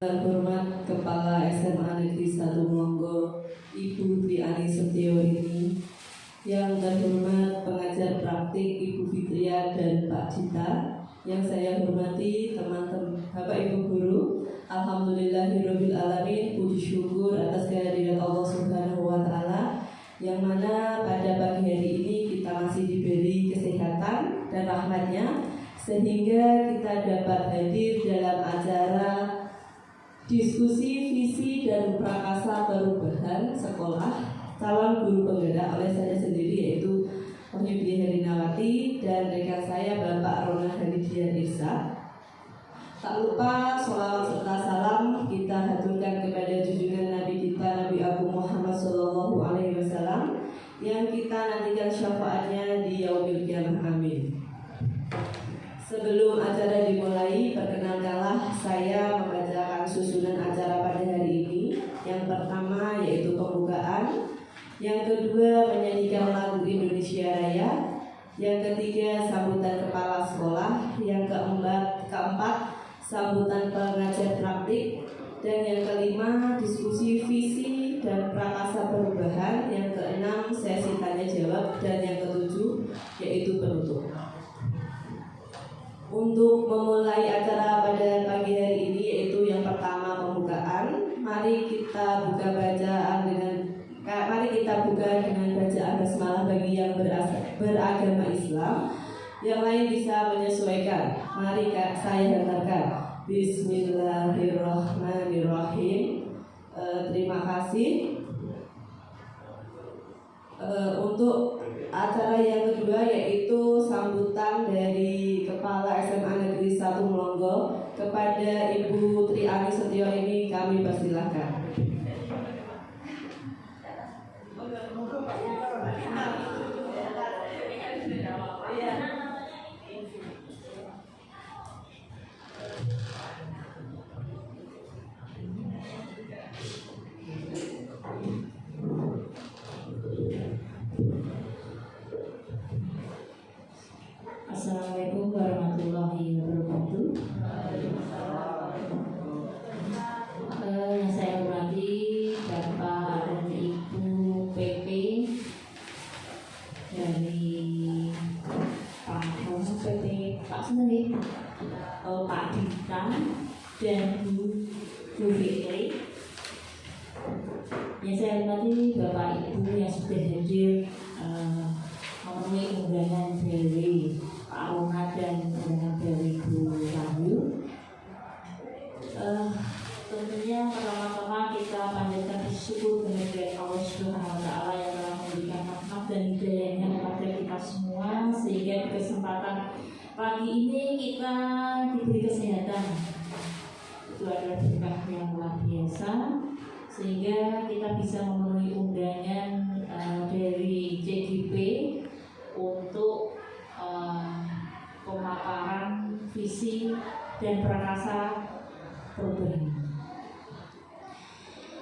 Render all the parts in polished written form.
Terhormat Kepala SMA Negeri 1 Monggo, Ibu Triani Setiawarini, yang terhormat pengajar praktik Ibu Fitria dan Pak Cita, yang saya hormati teman-teman Bapak Ibu Guru, Alhamdulillahirabbil alamin, puji syukur atas kehadiran Allah Subhanahu wa taala, yang mana pada pagi hari ini kita masih diberi kesehatan dan rahmatnya sehingga kita dapat hadir dalam acara diskusi visi dan prakasa perubahan sekolah calon guru penggerak oleh saya sendiri, yaitu Wahyudi Herinawati dan rekan saya Bapak Rona Halidian Irsa. Tak lupa sholawat serta salam kita haturkan kepada junjungan Nabi kita Nabi Agung Muhammad SAW yang kita nantikan syafaatnya di yaumil qiyamah, amin. Sebelum acara dimulai, perkenalkanlah saya membacakan susunan acara pada hari ini. Yang pertama yaitu pembukaan, yang kedua menyanyikan lagu Indonesia Raya, yang ketiga sambutan kepala sekolah, yang keempat sambutan pengajar praktik, dan yang kelima diskusi visi dan prakasa perubahan, yang keenam sesi tanya jawab, dan yang ketujuh yaitu penutup. Untuk memulai acara pada pagi hari ini, yaitu yang pertama pembukaan, mari kita buka dengan bacaan basmalah bagi yang beragama Islam. Yang lain bisa menyesuaikan. Mari saya hantarkan. Bismillahirrahmanirrahim. Terima kasih. Untuk acara yang kedua yaitu sambutan dari Kepala SMA Negeri 1 Melongo kepada Ibu Triani Setiawarini, kami persilahkan. Assalamualaikum warahmatullahi wabarakatuh. Yang saya hormati Bapak dan Ibu PP dari Pak PP Pak Sendiri, Pak Dita dan Bu Fitri. Yang saya hormati Bapak Ibu yang sudah hadir memenuhi undangan dari Pak Rona dan undangan dari Bu Wahyu. Tentunya pertama-tama kita panjatkan syukur kepada Allah Subhanahu wa taala yang telah memberikan rahmat dan hidayahnya kepada kita semua, sehingga di kesempatan pagi ini kita diberi kesehatan. Itu adalah berkah yang luar biasa, sehingga kita bisa memenuhi undangan dari CGP untuk pemaparan visi dan prakasa perubahan.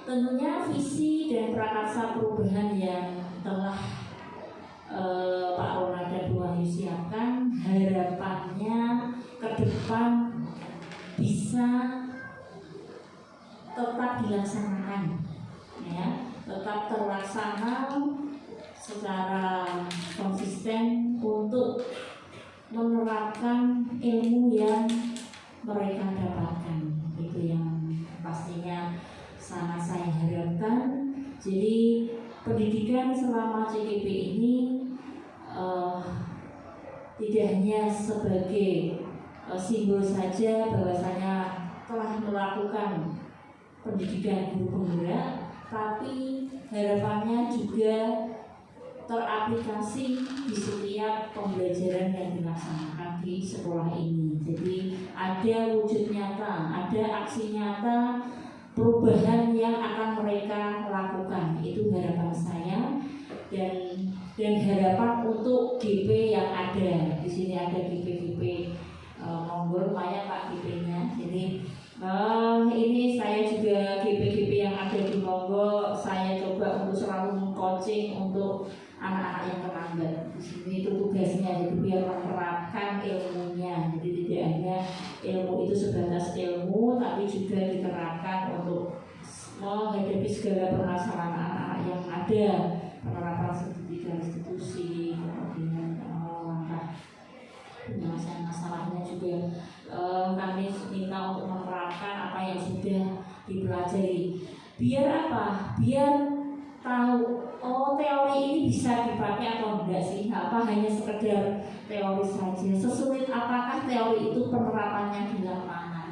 Tentunya visi dan prakasa perubahan yang telah Pak Rona dan Bu Wahyu siapkan, harapannya ke depan bisa tetap dilaksanakan, ya, tetap terlaksana secara konsisten untuk menerapkan ilmu yang mereka dapatkan. Itu yang pastinya sangat saya harapkan. Jadi pendidikan selama CGP ini tidak hanya sebagai simbol saja bahwasanya telah melakukan pendidikan guru penggerak, tapi harapannya juga teraplikasi di setiap pembelajaran yang dilaksanakan di sekolah ini. Jadi ada wujud nyata, ada aksi nyata perubahan yang akan mereka lakukan. Itu harapan saya dan harapan untuk GP yang ada. Di sini ada GP monggo lumayan Pak GP-nya. Jadi ini saya juga GP yang ada di Monggo, saya coba untuk selalu meng-coaching untuk anak-anak yang terlambat. Di sini itu tugasnya, jadi biar menerapkan ilmunya. Jadi tidak hanya ilmu itu sebatas ilmu, tapi juga juga diterapkan untuk menghadapi segala permasalahan anak-anak yang ada, penerapan segitiga restitusi, kemudian langkah penyelesaian masalahnya juga. Kami minta untuk menerapkan apa yang sudah dipelajari. Biar apa? Biar tahu teori ini bisa dipakai atau enggak sih? Apa hanya sekedar teori saja? Sesulit apakah teori itu penerapannya di lapangan?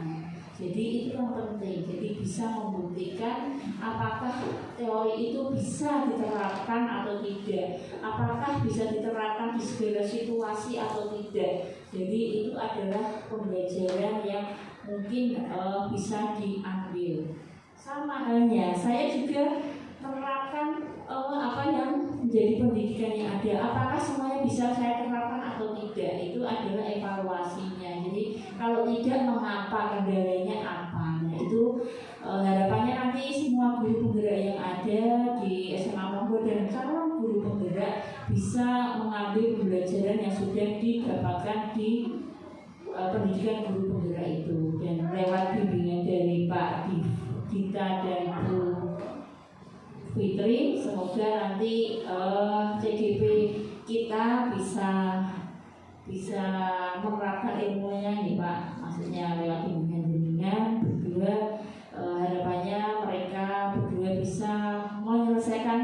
Jadi itu yang penting. Jadi bisa membuktikan apakah teori itu bisa diterapkan atau tidak. Apakah bisa diterapkan di segala situasi atau tidak. Jadi itu adalah pembelajaran yang mungkin bisa diambil. Sama halnya saya juga menerapkan apa yang menjadi pendidikan yang ada. Apakah semuanya bisa saya terapkan atau tidak? Itu adalah evaluasinya. Jadi kalau tidak, mengapa, kendalanya apa? Nah itu harapannya nanti semua guru penggerak yang ada di SMA Monggo dan calon guru penggerak bisa mengambil pembelajaran yang sudah didapatkan di pendidikan guru penggerak itu, dan lewat bimbingan dari Pak Dita dan Bu Fitri, semoga nanti CGP kita bisa menerapkan ilmunya nih Pak, maksudnya lewat bimbingan berdua. Harapannya mereka berdua bisa menyelesaikan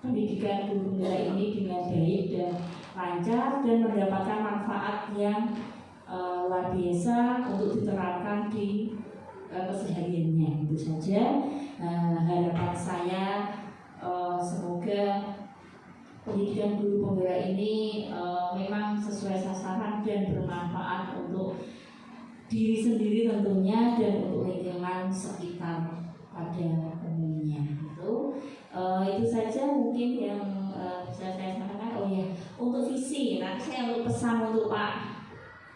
pendidikan guru penggerak ini dengan baik dan lancar dan mendapatkan manfaat yang luar biasa untuk diterapkan di kesehariannya. Itu saja harapan saya. Semoga pendidikan guru penggerak ini memang sesuai sasaran dan bermanfaat untuk diri sendiri tentunya dan untuk lingkungan sekitar pada umumnya. Itu saja mungkin yang bisa saya sampaikan. Oh ya, untuk visi, nanti saya untuk pesan untuk Pak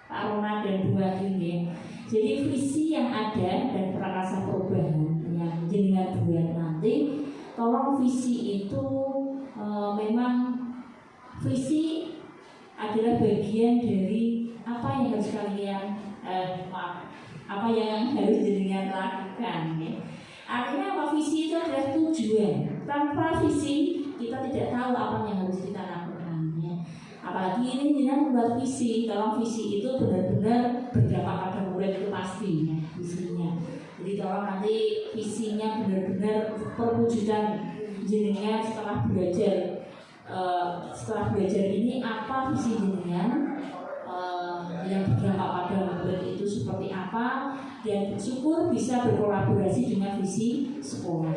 Rona dan Bu Ayu ya. Jadi visi yang ada dan prakarsa perubahan yang jenengan buat nanti, tolong visi itu memang visi adalah bagian dari apa yang harus kalian apa yang harus jenengan lakukan ya. Artinya apa? Visi itu adalah tujuan. Tanpa visi kita tidak tahu apa yang harus kita lakukan ya. Apalagi ini jenengan membuat visi, tolong visi itu benar-benar berdampak pada murid itu pasti ya, visinya. Jadi tolong nanti visinya benar-benar perwujudan jenengan setelah belajar ini apa visi jenengan yang berdampak pada murid itu seperti apa, dan syukur bisa berkolaborasi dengan visi sekolah.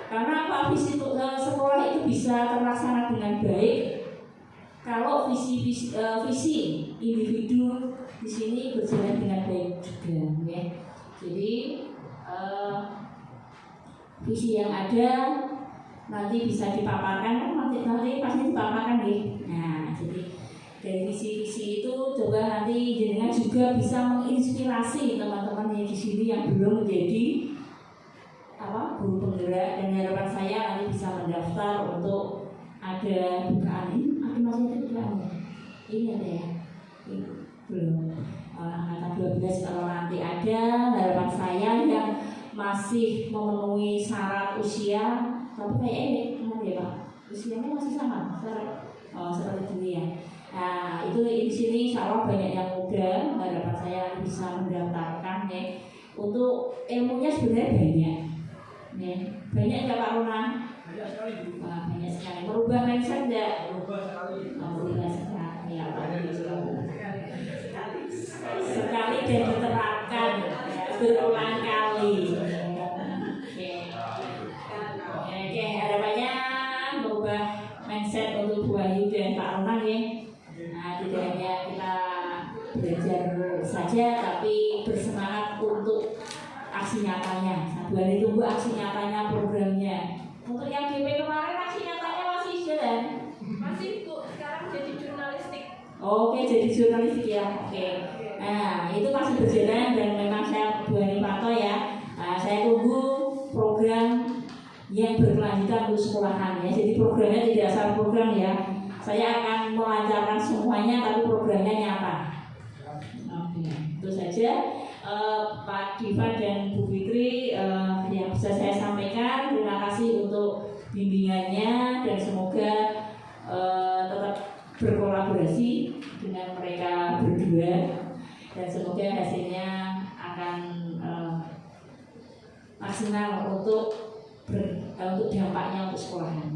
Karena apa? Visi sekolah itu bisa terlaksana dengan baik kalau visi individu di sini berjalan dengan baik juga ya. Jadi visi yang ada nanti bisa dipaparkan, nanti pasti dipaparkan nih. Nah, jadi dari visi-visi itu coba nanti jenengan juga bisa menginspirasi teman-teman yang di sini yang belum menjadi guru penggerak, dan harapan saya nanti bisa mendaftar untuk ada bukaan ini. Masih ada bukaan ya? Ini ada ya? Belum. Angkatan 12 kalau nanti ada, harapan saya yang masih memenuhi syarat usia, tapi kayaknya ya Pak, usianya masih sama seperti dulu ya. Nah itu di sini insya Allah banyak yang muda, harapan saya bisa mendaftarkan ya. Untuk ilmunya sebenarnya banyak ya. Banyak ya Pak Rona? Banyak sekali. Merubah mindset enggak? Merubah sekali ya Pak. Sekali dan diterapkan berulang kali. Oke, harapannya merubah mindset untuk Bu Ayu dan Pak Roman ya. Nah, tidak hanya kita belajar saja, tapi bersemangat untuk aksi nyatanya. Sambil ditunggu aksi nyatanya programnya. Untuk yang GP kemarin aksi nyatanya masih jalan? Masih Bu, sekarang jadi jurnalistik. Oke, jadi jurnalistik ya. Oke. Nah, itu masih berjalan dan memang saya Bu Ani Panto ya. Nah, saya tunggu program yang berkelanjutan untuk sekolahan ya. Jadi programnya tidak asal program ya. Saya akan melancarkan semuanya, tapi programnya nyata. Oke, itu saja. Pak Diva dan Bu Fitri yang bisa saya sampaikan. Terima kasih untuk bimbingannya dan semoga tetap berkolaborasi dengan mereka berdua dan semoga hasilnya akan maksimal untuk dampaknya untuk sekolahan.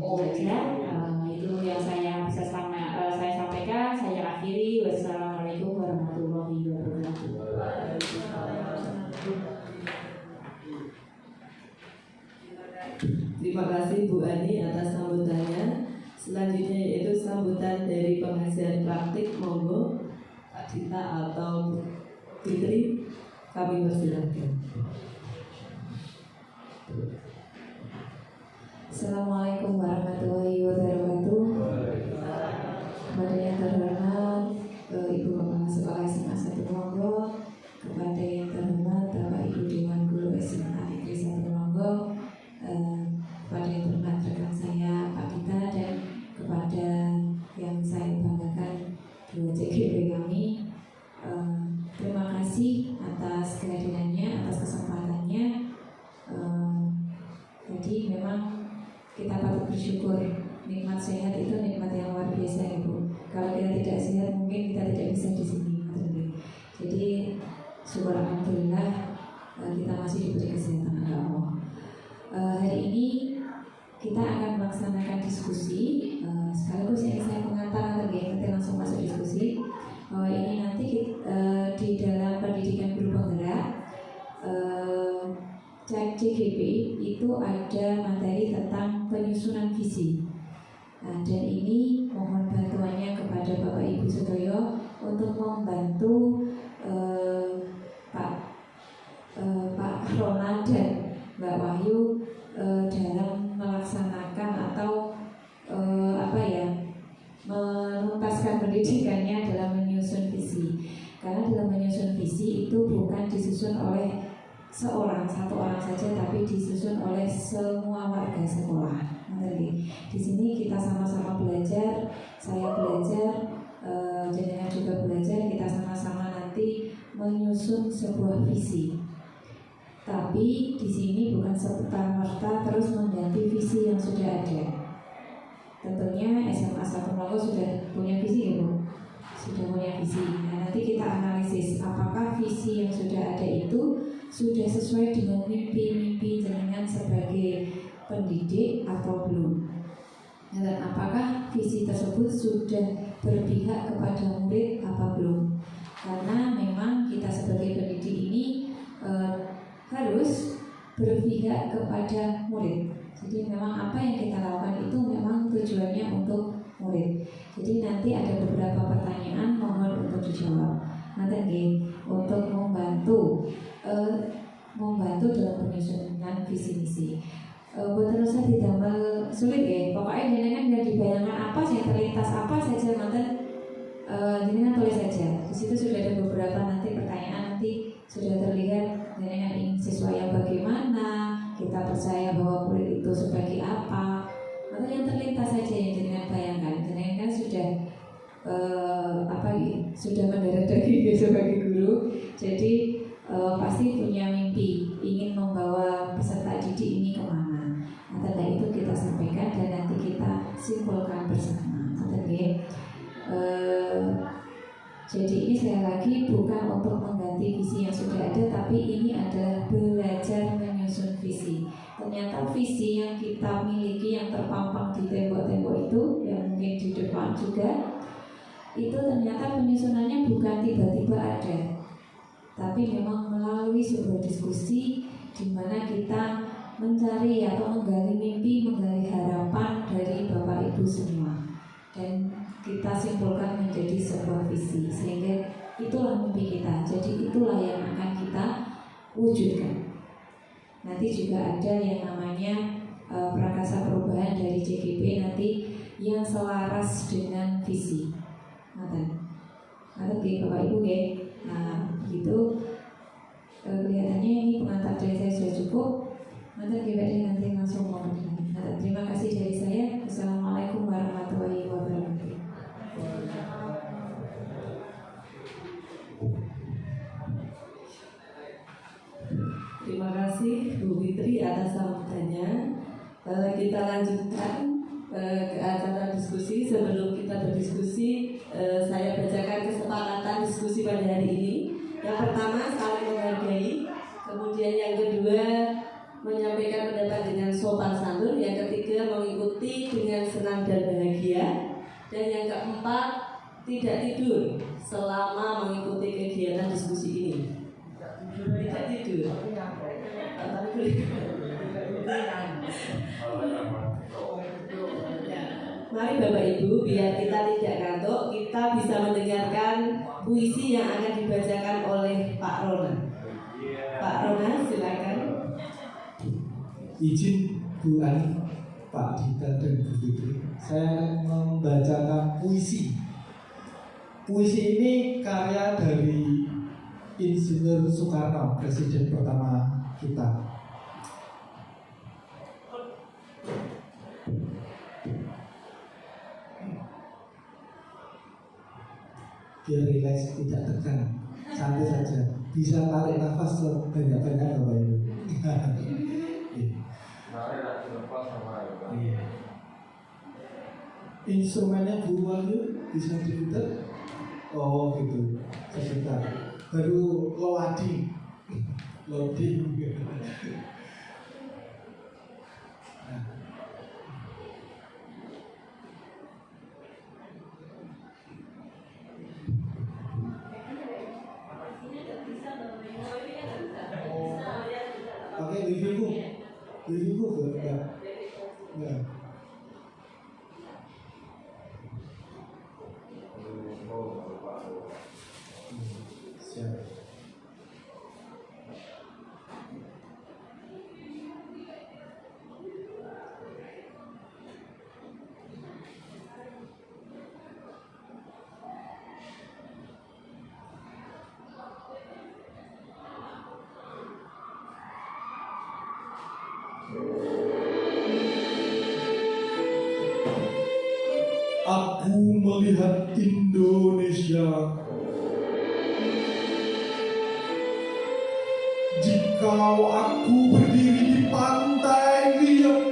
Itu yang saya bisa saya sampaikan. Saya akhiri. Wassalamualaikum warahmatullahi wabarakatuh. Terima kasih Bu Ani atas sambutannya. Selanjutnya yaitu sambutan dari pengajar praktik. Monggo Pak Dita atau Bu Fitri, kami persilahkan. Assalamualaikum warahmatullahi wabarakatuh. Kepada yang terhormat Ibu Kepala Sekolah SMA 1 Monggo, kepada yang terhormat Bapak Ibu Dewan Guru SMA Negeri 1 Monggo, kepada yang terhormat rekan saya Pak Dita, dan kepada yang saya banggakan dua CGP kami, terima kasih atas kehadirannya, atas kesempatannya. Jadi memang kita patut bersyukur. Nikmat sehat itu nikmat yang luar biasa, Ibu. Kalau kita tidak sehat mungkin kita tidak bisa di sini. Jadi syukur alhamdulillah kita masih diberi kesehatan oleh Allah. Hari ini kita akan melaksanakan diskusi sekaligus yang saya pengantar nanti langsung masuk diskusi. Ini nanti di dalam pendidikan guru penggerak CGP itu ada materi tentang penyusunan visi. Dan ini mohon bantuannya kepada Bapak Ibu Sedoyo untuk membantu Pak Ronald dan Mbak Wahyu dalam melaksanakan atau menuntaskan pendidikannya dalam menyusun visi. Karena dalam menyusun visi itu bukan disusun oleh satu orang saja, tapi disusun oleh semua warga sekolah. Di sini kita sama-sama belajar, saya belajar, jenengan juga belajar, kita sama-sama nanti menyusun sebuah visi. Tapi di sini bukan serta-merta terus mengganti visi yang sudah ada. Tentunya SMA 1 Monggo sudah punya visi, ya Bu? Sudah punya visi. Nah, nanti kita analisis apakah visi yang sudah ada itu sudah sesuai dengan mimpi-mimpi jenengan sebagai pendidik atau belum. Dan apakah visi tersebut sudah berpihak kepada murid apa belum. Karena memang kita sebagai pendidik ini harus berpihak kepada murid. Jadi memang apa yang kita lakukan itu memang tujuannya untuk murid. Jadi nanti ada beberapa pertanyaan mohon untuk dijawab. Nanti untuk membantu dalam penyusunan visi misi. Buat terus saya tidak sulit ya. Pokoknya jenengan yang dibayangkan apa, yang terlintas apa saja mantan jenengan tulis saja. Di situ sudah ada beberapa nanti pertanyaan, nanti sudah terlihat jenengan ingin siswa yang bagaimana, kita percaya bahwa murid itu sebagai apa. Maka yang terlintas saja yang jenengan bayangkan. Jenengan kan sudah sudah mendarah daging sebagai guru, jadi pasti punya mimpi ingin membawa peserta didik ini kemana. Tentang itu kita sampaikan dan nanti kita simpulkan bersama. Jadi ini sekali lagi bukan untuk mengganti visi yang sudah ada, tapi ini adalah belajar menyusun visi. Ternyata visi yang kita miliki yang terpampang di tembok-tembok itu, yang mungkin di depan juga, itu ternyata penyusunannya bukan tiba-tiba ada, tapi memang melalui sebuah diskusi di mana kita mencari atau menggali mimpi, menggali harapan dari Bapak Ibu semua, dan kita simpulkan menjadi sebuah visi. Sehingga itulah mimpi kita, jadi itulah yang akan kita wujudkan. Nanti juga ada yang namanya prakasa perubahan dari JGP nanti yang selaras dengan visi. Nanti Bapak Ibu ya. Nah gitu, kelihatannya ini pengantar dari saya sudah cukup. Nanti langsung mau. Terima kasih dari saya. Assalamualaikum warahmatullahi wabarakatuh. Ibu Fitri atas sambutannya. Kita lanjutkan ke acara diskusi. Sebelum kita berdiskusi, saya bacakan kesepakatan diskusi pada hari ini. Yang pertama, saling menghargai. Kemudian yang kedua, menyampaikan pendapat dengan sopan santun. Yang ketiga, mengikuti dengan senang dan bahagia. Dan yang keempat, tidak tidur selama mengikuti kegiatan diskusi ini. Tidak tidur. Mari Bapak Ibu, biar kita tidak ngantuk, kita bisa mendengarkan puisi yang akan dibacakan oleh Pak Rona. Pak Rona, silakan. Izin Bu Ani, Pak Dita dan Bu Fitri, saya akan membacakan puisi. Puisi ini karya dari Insinyur Soekarno, Presiden pertama kita. Biar rileks, tidak tegang, santai saja. Bisa tarik nafas banyak-banyak Bapak Ibu. Iya. Instrumennya Bu Wahyu bisa diputar? Oh gitu, sebentar. Baru loading. Nah. Pakai wifi ku enggak. Siap. Aku melihat Indonesia. Jika aku berdiri di pantai Riau,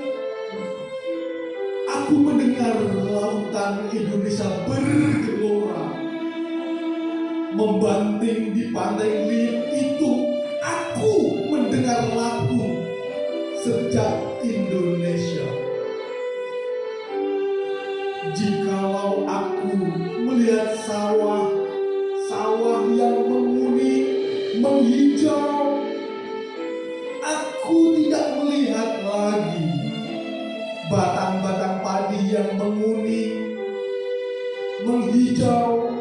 aku mendengar lautan Indonesia bergelora. Membanting di pantai Riau itu, aku mendengar lagu Sejak Indonesia. Jikalau aku melihat sawah yang menguning, menghijau, aku tidak melihat lagi batang-batang padi yang menguning, menghijau.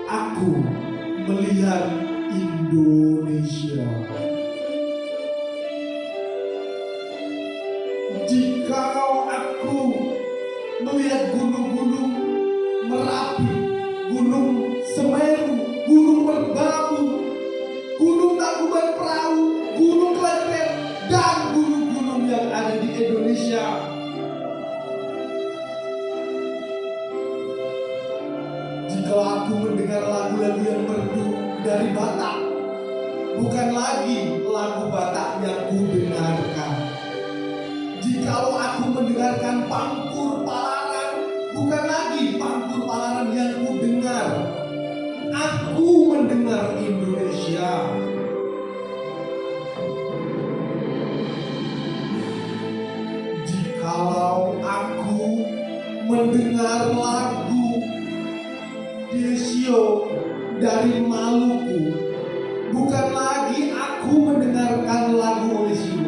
Aku melihat Indonesia. Jikalau aku melihat gunung-gunung Merapi, Gunung Semeru, Gunung Merbabu, Gunung Tangkuban Perahu, Gunung Klepen, dan gunung-gunung yang ada di Indonesia. Jika aku mendengar lagu-lagu yang merdu dari Batak, bukan lagi lagu Batak yang ku dengarkan. Jikalau aku mendengarkan pangkur Palaran, bukan lagi pangkur Palaran yang ku dengar. Aku mendengar Indonesia. Jikalau aku mendengar lagu Desio dari Maluku, bukan lagi aku mendengarkan lagu Olesio.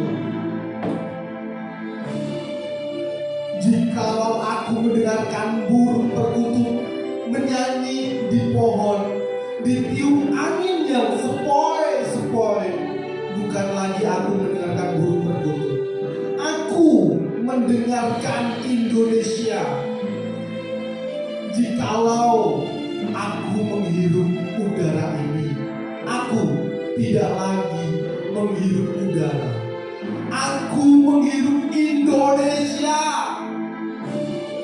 Jikalau aku mendengarkan burung perkutut menyanyi di pohon, ditiup angin yang sepoi-sepoi, bukan lagi aku mendengarkan burung perkutut. Aku mendengarkan Indonesia. Jikalau aku menghirup udara ini, aku tidak lagi menghirup udara. Aku menghirup Indonesia.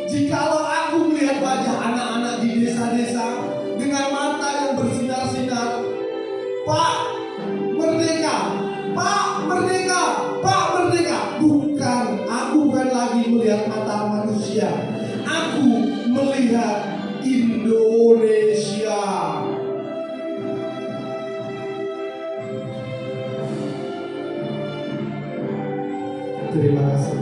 Jikalau aku melihat wajah anak-anak di desa-desa dengan mata yang bersinar-sinar, Pak, merdeka! Pak, merdeka! Terima kasih.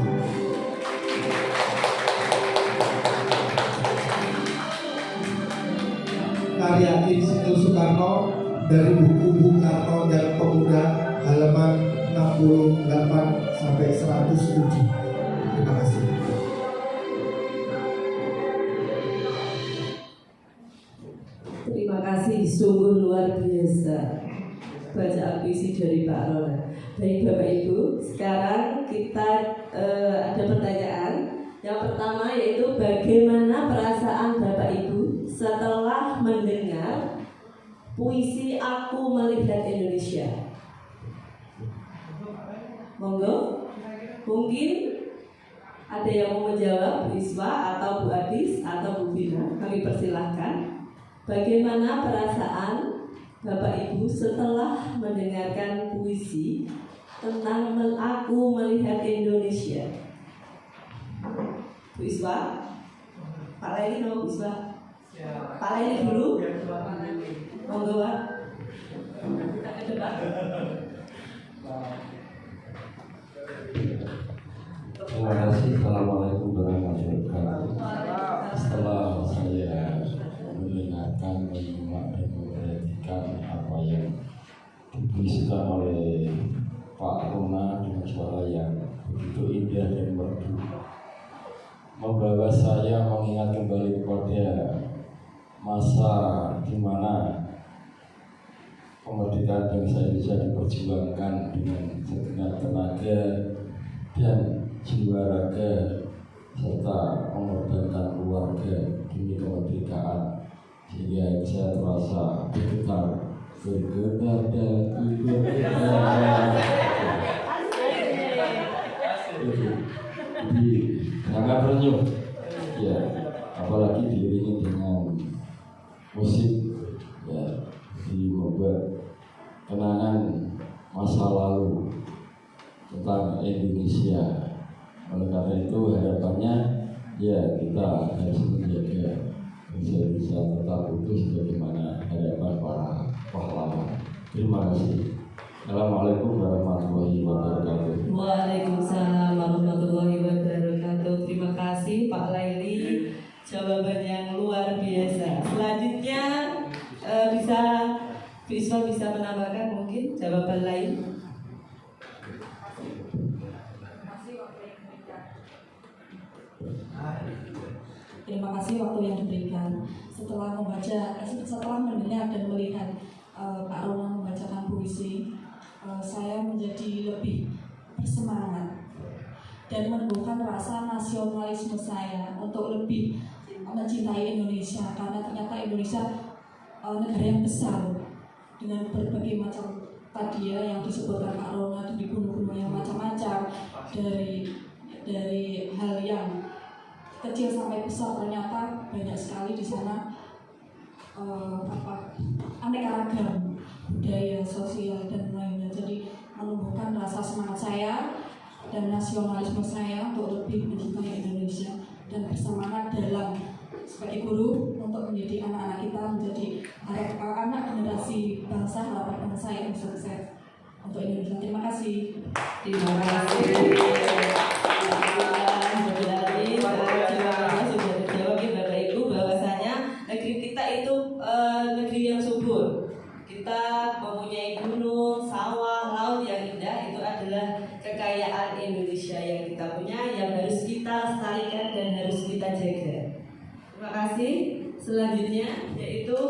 Karya Insinyur Soekarno dari buku Bung Karno dan Pemuda halaman 68 sampai 107. Terima kasih. Terima kasih, sungguh luar biasa bacaan puisi dari Pak Rona. Baik Bapak Ibu, sekarang kita ada pertanyaan. Yang pertama yaitu bagaimana perasaan Bapak Ibu setelah mendengar puisi Aku Melihat Indonesia? Monggo, mungkin ada yang mau menjawab, Bu Iswa atau Bu Adis atau Bu Bina, kami persilahkan. Bagaimana perasaan Bapak Ibu setelah mendengarkan puisi tentang Aku Melihat Indonesia? Bu Iswa, Pak Laili nama Bu Iswa. Pak Laili dulu. Monggo Pak. Kita ke depan. Terima kasih. Assalamualaikum warahmatullahi wabarakatuh. Setelah saya mendengarkan, menyimak dan memperhatikan apa yang dipuisikan oleh Pak Rona dengan suara yang begitu indah dan merdu, membawa saya mengingat kembali kepada masa di mana kemerdekaan bangsa Indonesia diperjuangkan dengan segenap tenaga dan jiwa raga serta mengorbankan keluarga demi kemerdekaan, sehingga saya terasa bergetar dan jadi sangat renyuh ya, apalagi diiringi dengan musik ya, membuat kenangan masa lalu tentang Indonesia. Oleh karena itu harapannya ya kita harus menjaga bisa tetap utuh sebagaimana harapan para pahlawan. Terima kasih. Assalamualaikum warahmatullahi wabarakatuh. Waalaikumsalam warahmatullahi wabarakatuh. Terima kasih Pak Laili, jawaban yang luar biasa. Selanjutnya bisa menambahkan mungkin jawaban lain. Terima kasih waktu yang diberikan. Setelah mendengar dan melihat Pak Rona membacakan puisi, saya menjadi lebih bersemangat dan menumbuhkan rasa nasionalisme saya untuk lebih mencintai Indonesia, karena ternyata Indonesia negara yang besar dengan berbagai macam tadi ya yang disebutkan Pak Rona, di gunung-gunung yang macam-macam, dari hal yang kecil sampai besar, ternyata banyak sekali di sana aneka ragam budaya, sosial dan lainnya. Jadi menumbuhkan rasa semangat saya dan nasionalisme saya untuk lebih mencintai Indonesia dan bersemangat dalam sebagai guru untuk mendidik anak-anak kita menjadi anak generasi bangsa, harapan bangsa yang sukses untuk Indonesia. Terima kasih. Terima kasih. Kita mempunyai gunung, sawah, laut yang indah. Itu adalah kekayaan Indonesia yang kita punya, yang harus kita lestarikan dan harus kita jaga. Terima kasih. Selanjutnya yaitu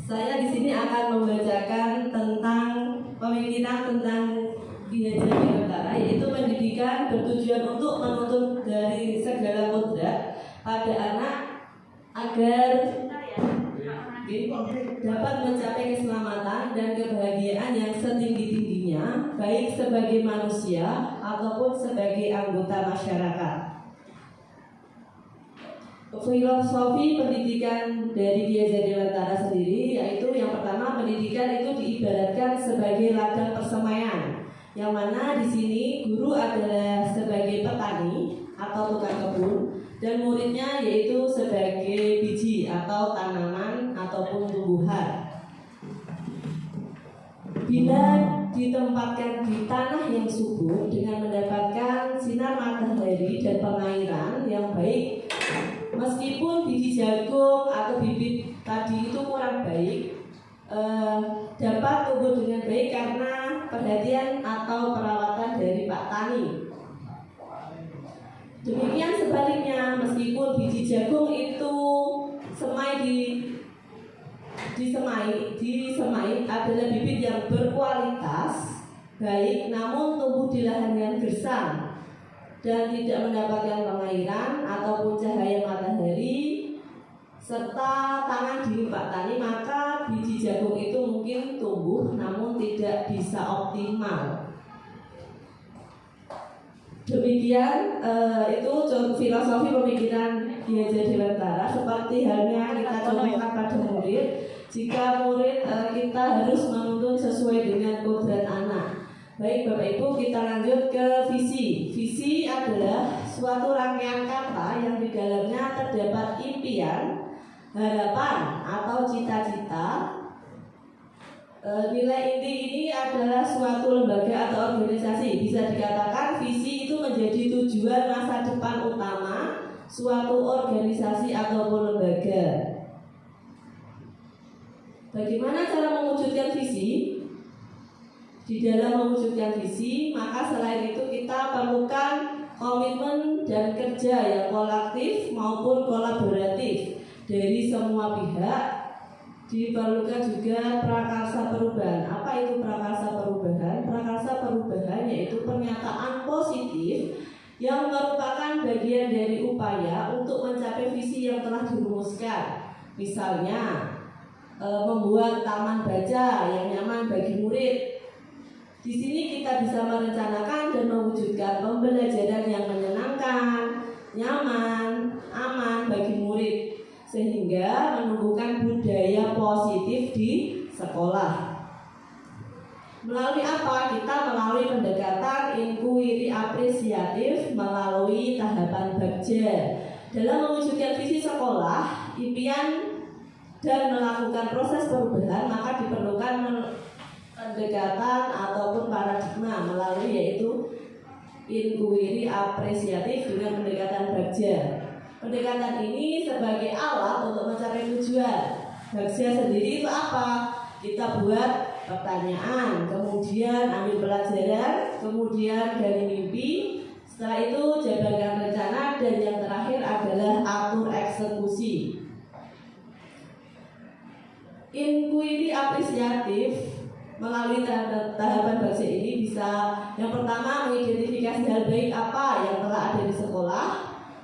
saya di sini akan membacakan tentang pemikiran tentang Ki Hajar Dewantara, yaitu pendidikan bertujuan untuk menuntut dari segala kodrat pada anak agar dapat mencapai keselamatan dan kebahagiaan yang setinggi-tingginya, baik sebagai manusia ataupun sebagai anggota masyarakat. Filosofi pendidikan dari Ki Hajar Dewantara sendiri yaitu yang pertama, pendidikan itu diibaratkan sebagai ladang persemaian, yang mana di sini guru adalah sebagai petani atau tukang kebun dan muridnya yaitu sebagai biji atau tanaman ataupun tumbuhan. Bila ditempatkan di tanah yang subur, perhatian atau perawatan dari Pak Tani. Demikian sebaliknya, meskipun biji jagung itu disemai adalah bibit yang berkualitas baik, namun tumbuh di lahan yang gersang dan tidak mendapatkan pengairan ataupun cahaya matahari serta tangan diri Pak Tani, maka biji jagung itu mungkin tumbuh namun tidak bisa optimal. Demikian itu filosofi pemikiran Ki Hajar Dewantara. Seperti halnya kita contohkan pada murid, jika murid kita harus menuntun sesuai dengan kodrat anak. Baik Bapak Ibu, kita lanjut ke visi. Visi adalah suatu rangkaian kata yang di dalamnya terdapat impian, harapan atau cita-cita. Nilai inti ini adalah suatu lembaga atau organisasi. Bisa dikatakan visi itu menjadi tujuan masa depan utama suatu organisasi ataupun lembaga. Bagaimana cara mewujudkan visi? Di dalam mewujudkan visi, maka selain itu kita perlukan komitmen dan kerja yang kolektif maupun kolaboratif dari semua pihak. Diperlukan juga prakarsa perubahan. Apa itu prakarsa perubahan? Prakarsa perubahan yaitu pernyataan positif yang merupakan bagian dari upaya untuk mencapai visi yang telah dirumuskan. Misalnya, membuat taman baca yang nyaman bagi murid. Di sini kita bisa merencanakan dan mewujudkan pembelajaran yang menyenangkan, nyaman, aman bagi murid, sehingga menumbuhkan budaya positif di sekolah. Melalui apa? Kita melalui pendekatan inquiry apresiatif melalui tahapan bagja. Dalam mewujudkan visi sekolah, impian dan melakukan proses perubahan, maka diperlukan pendekatan ataupun paradigma melalui yaitu inquiry apresiatif dengan pendekatan bagja. Pendekatan ini sebagai alat untuk mencapai tujuan. Bagja sendiri itu apa? Kita buat pertanyaan, kemudian ambil pelajaran, kemudian dari mimpi, setelah itu jabarkan rencana, dan yang terakhir adalah atur eksekusi. Inquiry apresiatif melalui tahapan bagja ini bisa yang pertama mengidentifikasi hal baik apa yang telah ada di sekolah,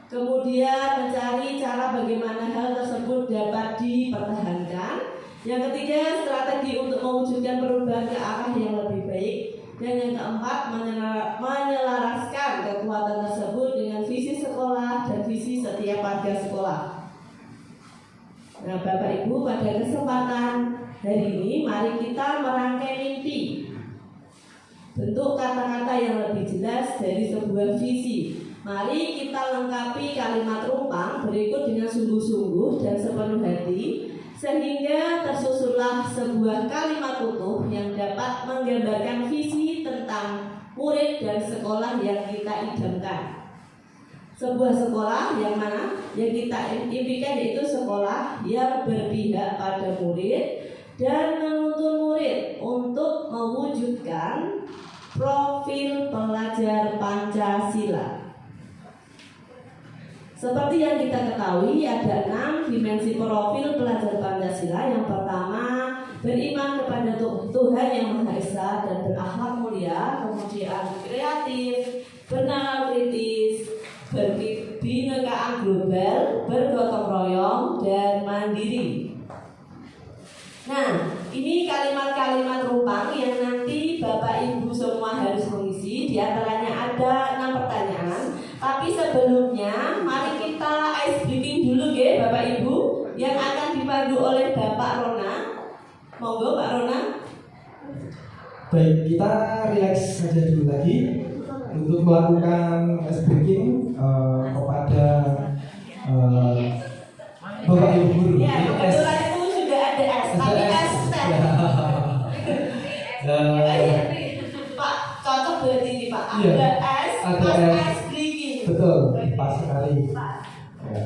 kemudian mencari cara bagaimana hal tersebut dapat dipertahankan. Yang ketiga, strategi untuk mewujudkan perubahan ke arah yang lebih baik. Dan yang keempat, menyelaraskan kekuatan tersebut dengan visi sekolah dan visi setiap warga sekolah. Nah, Bapak Ibu, pada kesempatan hari ini mari kita merangkai mimpi. Bentuk kata-kata yang lebih jelas dari sebuah visi. Mari kita lengkapi kalimat rumpang berikut dengan sungguh-sungguh dan sepenuh hati, sehingga tersusunlah sebuah kalimat utuh yang dapat menggambarkan visi tentang murid dan sekolah yang kita idamkan. Sebuah sekolah yang mana yang kita impikan yaitu sekolah yang berpihak pada murid dan menuntun murid untuk mewujudkan profil pelajar Pancasila. Seperti yang kita ketahui, ada 6 dimensi profil pelajar Pancasila. Yang pertama, beriman kepada Tuhan Yang Maha Esa dan berakhlak mulia. Kemudian kreatif, bernalar kritis, berbinekaan global, bergotong royong, dan mandiri. Nah, ini kalimat-kalimat rumpang yang nanti Bapak Ibu semua harus mengisi. Di antaranya ada 6 pertanyaan. Tapi sebelumnya, mari kita ice breaking dulu ya Bapak Ibu, yang akan dipandu oleh Bapak Rona. Monggo Pak Rona. Baik, kita relax saja dulu lagi untuk melakukan ice breaking kepada Bapak Ibu guru. Ya, kebetulan itu sudah ada S, tapi S Pak, cocok berarti ini Pak. Ada S, ada S breaking. Betul, pas sekali. Ya.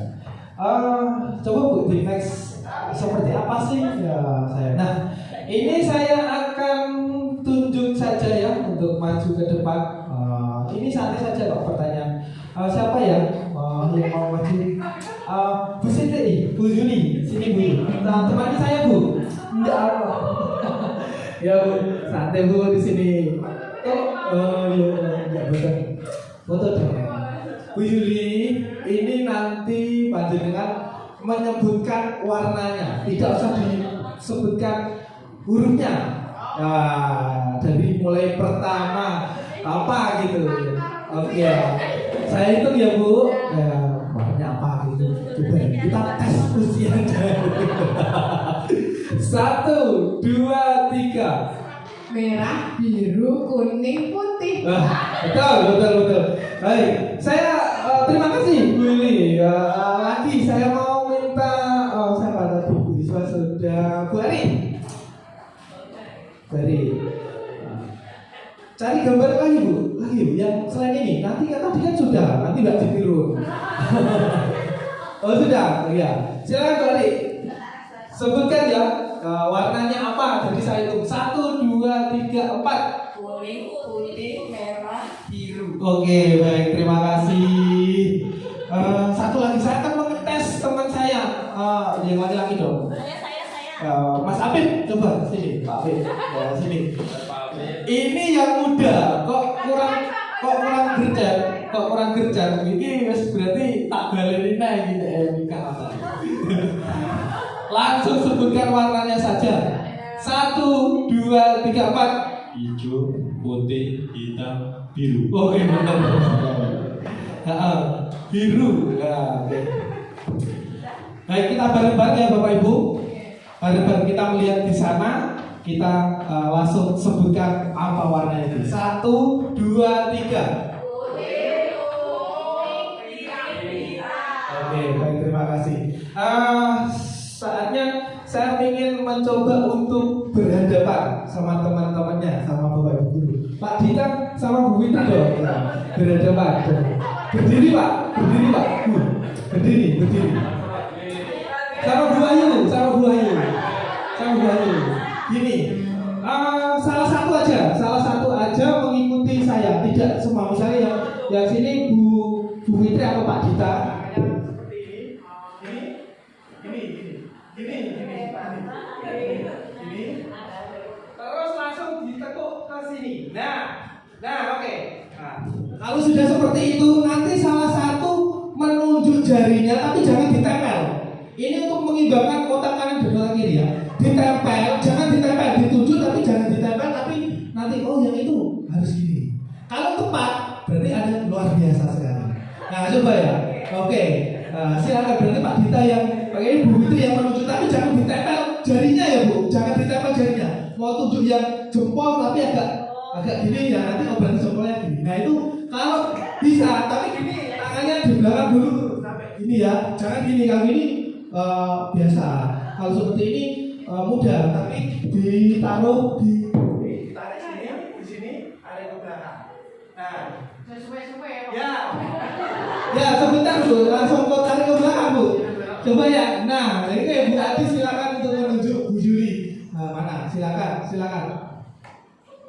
Coba Bu di next seperti apa sih ya saya. Nah, ini saya akan tunjuk saja ya untuk maju ke depan. Ini santai saja kok pertanyaan. Siapa ya yang mau maju? Bu Siti, Bu Juli, sini Bu. Temani saya Bu. Enggak apa. Ya Bu, santai Bu di sini. Oh iya, betul. Foto dong. Bu Yuli, ini nanti panjenengan menyebutkan warnanya, tidak usah disebutkan hurufnya. Dari mulai pertama apa gitu. Oke, saya hitung ya Bu. Warnanya apa gitu. Coba kita tes usianya. 1, 2, 3. Merah, biru, kuning, putih. Betul. Baik, saya terima kasih Bu Yuli. Lagi saya mau minta siapa tadi Bu Iswa sudah Bu Ari. Cari gambar lagi Bu, yang selain ini. Nanti tadi kan sudah, nanti nggak ditiru. Oh sudah, ya. Silakan Bu Ari. Sebutkan ya. Warnanya apa? Jadi saya hitung 1, 2, 3, 4. Kuning, putih, merah, biru. Oke, baik, terima kasih. Satu lagi, saya akan mengetes teman saya. Yang laki-laki dong. Saya. Mas Apip, coba sini, Pak Apip. Sini. Ini yang muda, kok kurang gercep. Ini berarti tak balerin aja gitu nikah. Langsung sebutkan warnanya saja. 1, 2, 3, 4. Hijau, putih, hitam, biru. Oke, benar. Biru. Ya, oke. Baik, kita bareng-bareng ya Bapak Ibu. Bareng-bareng kita melihat di sana. Kita langsung sebutkan apa warna itu. 1, 2, 3. Oke, baik, terima kasih. Saatnya saya ingin mencoba untuk berhadapan sama teman-temannya, sama Bapak Ibu guru. Pak Dita sama Bu Fitri dong. Berhadapan. Berdiri Pak. Berdiri. Sama Bu Ayu. Gini. Salah satu aja mengikuti saya. Tidak semua. Misalnya yang sini Bu Fitri atau Pak Dita. Ini. Terus langsung ditekuk ke sini. Nah, oke. Kalau sudah seperti itu, nanti salah satu menunjuk jarinya, tapi jangan ditempel. Ini untuk mengimbangkan otak kanan dan otak kiri ya. Ditempel, jangan ditempel, ditunjuk tapi jangan ditempel, tapi nanti yang itu harus gini. Kalau tepat, berarti ada luar biasa sekali. Nah, coba ya. Oke. Silakan, berarti Pak Dita yang pakai Bu Fitri yang menunjuk, tapi jangan ditempel jarinya ya Bu, jangan ditempel jarinya. Mau tunjuk yang jempol tapi agak gini ya, nanti berarti jempolnya gini. Nah itu kalau bisa, tapi gini tangannya di belakang dulu sampai gini ya, jangan gini. Kalau gini biasa. Kalau seperti ini mudah, tapi ditaruh ditarik di sini, ada ke belakang. Nah, ya sebentar Bu, langsung kau tarik ke belakang Bu. Coba ya. Nah, ini kayak Bu Adi silakan untuk menunjuk Bu Juli. Mana? Silakan.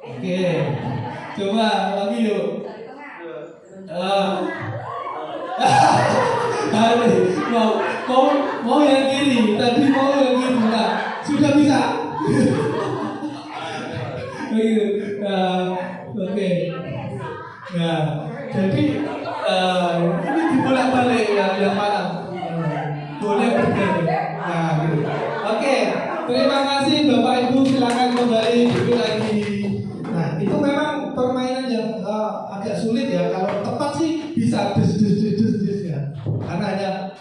Oke. Coba lagi yuk. Mau yang kiri. Tadi mau yang kiri. Nah, sudah bisa. Begitu. Oke. Nah, jadi ini dibolak-balik yang mana? Boleh berganti. Nah, gitu. Oke, terima kasih Bapak Ibu, silakan kembali duduk lagi. Nah, itu memang permainan yang agak sulit ya. Kalau tepat sih bisa dus ya. Karena hanya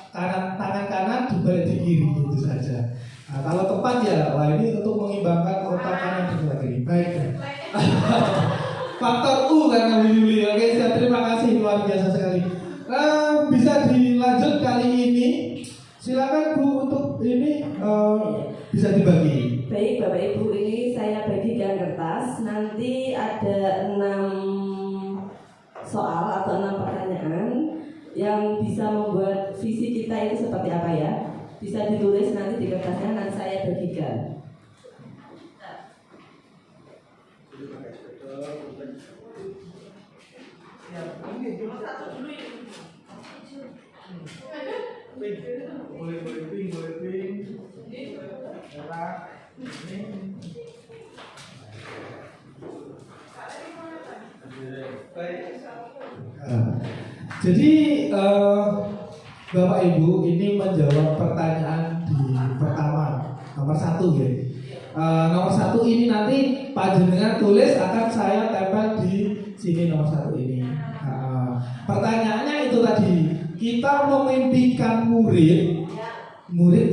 tangan kanan dibalik di kiri itu saja. Nah, kalau tepat ya, ini untuk mengimbangkan otak kanan dan otak kiri. Baik. Faktor U karena Bu Yuli. Oke, saya terima kasih, luar biasa sekali. Bisa dilanjut kali ini. Silakan Bu untuk ini bisa dibagi. Baik Bapak Ibu, ini saya bagikan kertas. Nanti ada 6 soal atau 6 pertanyaan yang bisa membuat visi kita itu seperti apa ya. Bisa ditulis nanti di kertasnya, nanti saya bagikan. Nomor 1 dulu ini. Pink. Boleh pink. Merah. Ini. Baik. Jadi Bapak Ibu ini menjawab pertanyaan di pertama nomor 1 ya. Nomor 1 ini nanti panjenengan tulis akan saya tempel di sini nomor 1 ini. Pertanyaannya itu tadi, kita memimpikan murid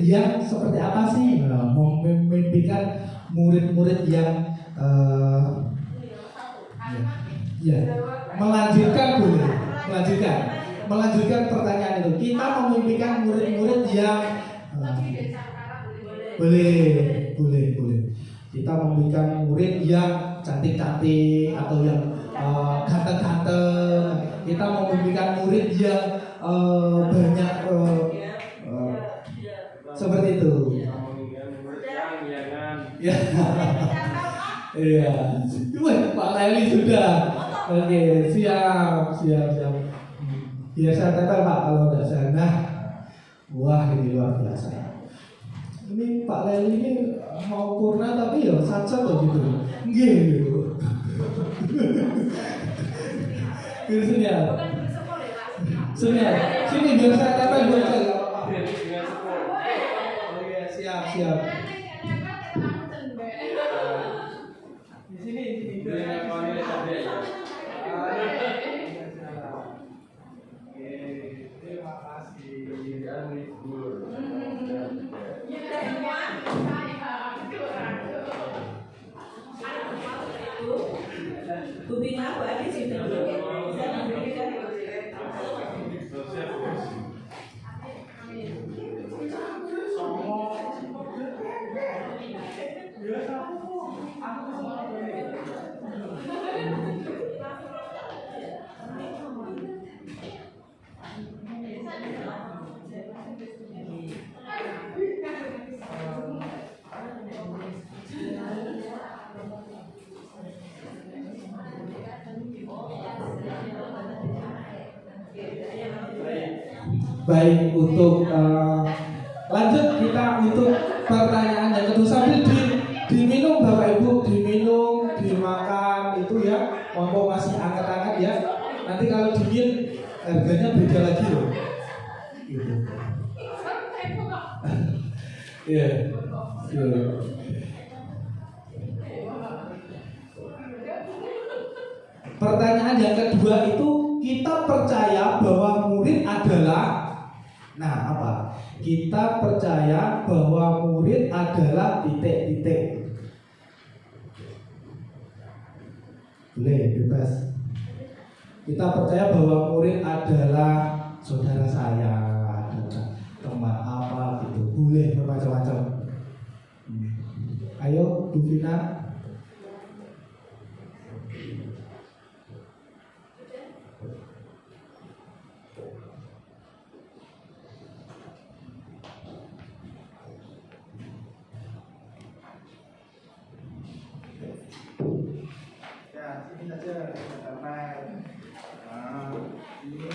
yang seperti apa sih? Memimpikan murid-murid yang melanjutkan pertanyaan itu. Kita memimpikan murid-murid yang boleh. Kita memimpikan murid yang cantik-cantik atau yang ganteng-ganteng. Kita memimpikan murid yang banyak seperti itu. Ya. Iya. Pak Leli sudah. Oke, siap. Biar saya tempel Pak kalau tidak saya. Nah, wah ini luar biasa. Ini Pak Leli ini mau purna tapi ya sat-sat gitu. Nggih gitu. Sini ya. Sini biar saya tempel buat saya. Oke, siap. Di sini. Terima kasih. Bu Bina, Bu Adi sudah bisa memberikan Baik, untuk lanjut kita untuk pertanyaan yang kedua sambil diminum Bapak Ibu, dimakan itu ya, mampu masih angkat-angkat ya. Nanti kalau dingin harganya beda lagi loh. Gitu. Iya. Pertanyaan yang kedua itu, kita percaya bahwa murid adalah kita percaya bahwa murid adalah titik-titik. Boleh, bebas. Kita percaya bahwa murid adalah saudara saya, teman apa gitu. Boleh bermacam-macam. Ayo, Bu Vina. Sini saja, karena ini.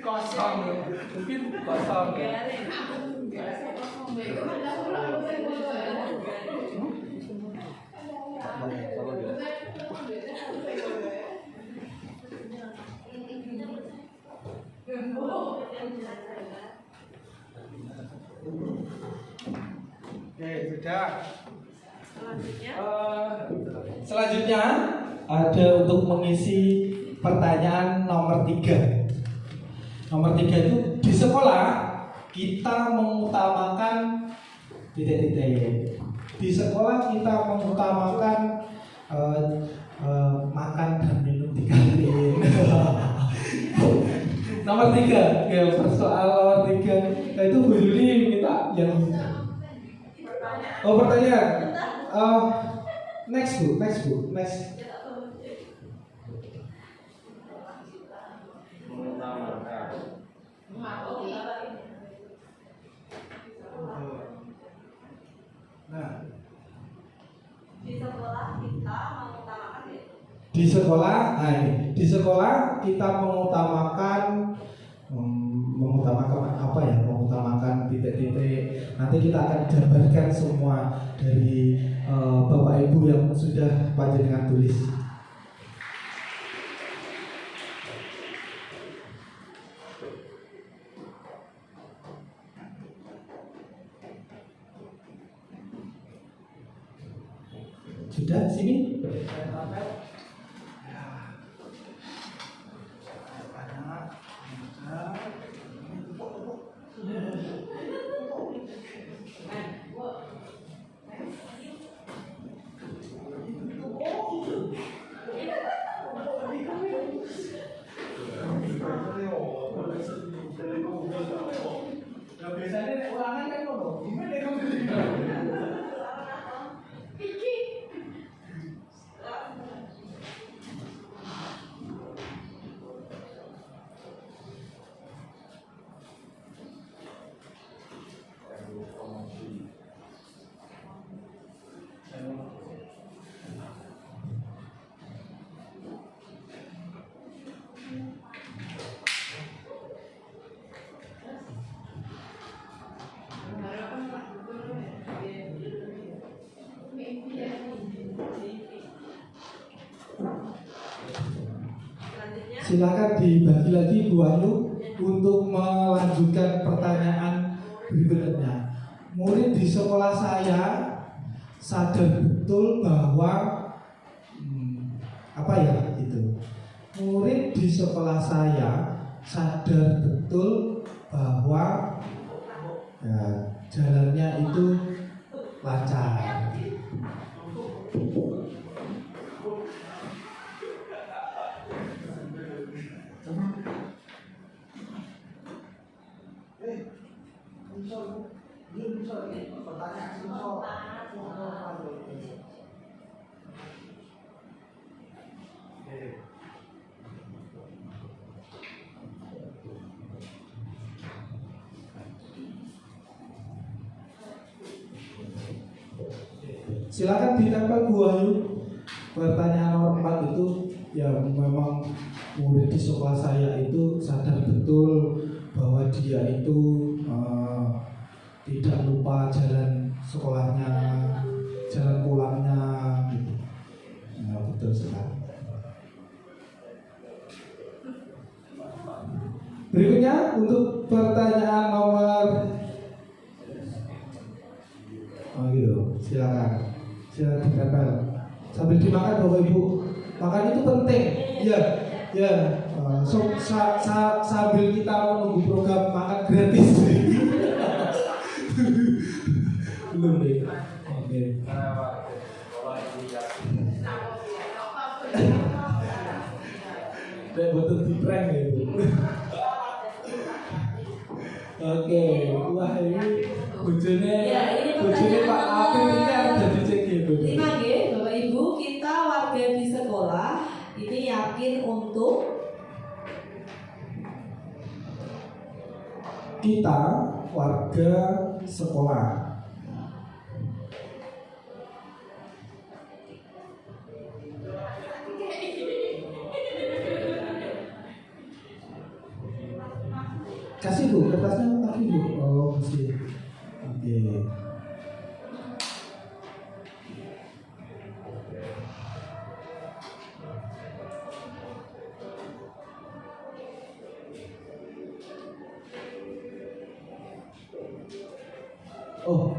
Kosong, mungkin kosong. Oke, sudah. Selanjutnya ada untuk mengisi pertanyaan nomor 3. Nomor 3 itu di sekolah kita mengutamakan titik-titik. Di sekolah kita mengutamakan makan dan minum di kantin. Nomor 3, ya persoalan nomor 3. Nah itu Bu Yuli minta yang pertanyaan. Next Bu. Di sekolah, nah ini, di sekolah kita mengutamakan apa ya? Mengutamakan titik-titik. Nanti kita akan jabarkan semua dari Bapak Ibu yang sudah panjenengan tulis. Sudah sini? Biasanya ulangan kan ngono. Gimana kamu? Silakan dibagi lagi Bu Ayu untuk melanjutkan pertanyaan berikutnya. Murid di sekolah saya sadar betul bahwa apa ya itu? Murid di sekolah saya sadar betul bahwa ya, jalannya itu lancar. Silakan ditempel Bu Ayu. Pertanyaan nomor 4 itu ya memang murid di sekolah saya itu sadar betul bahwa dia itu tidak lupa jalan sekolahnya, jalan pulangnya gitu. Nah, betul sekali. Berikutnya untuk pertanyaan nomor gitu, silakan ditempel sambil dimakan Bapak Ibu. Makan itu penting, ya. Sambil kita menunggu program makan gratis. Belum deh. Oke. Saya betul di prank ya Bu. Oke, wah ini bojone Pak Apip ini harus jadi cek gitu. Terima kasih Bapak Ibu, kita warga di sekolah ini yakin untuk kita warga sekolah kasih Bu, kertasnya kasih Bu. Oh, kasih. Oke. Oh,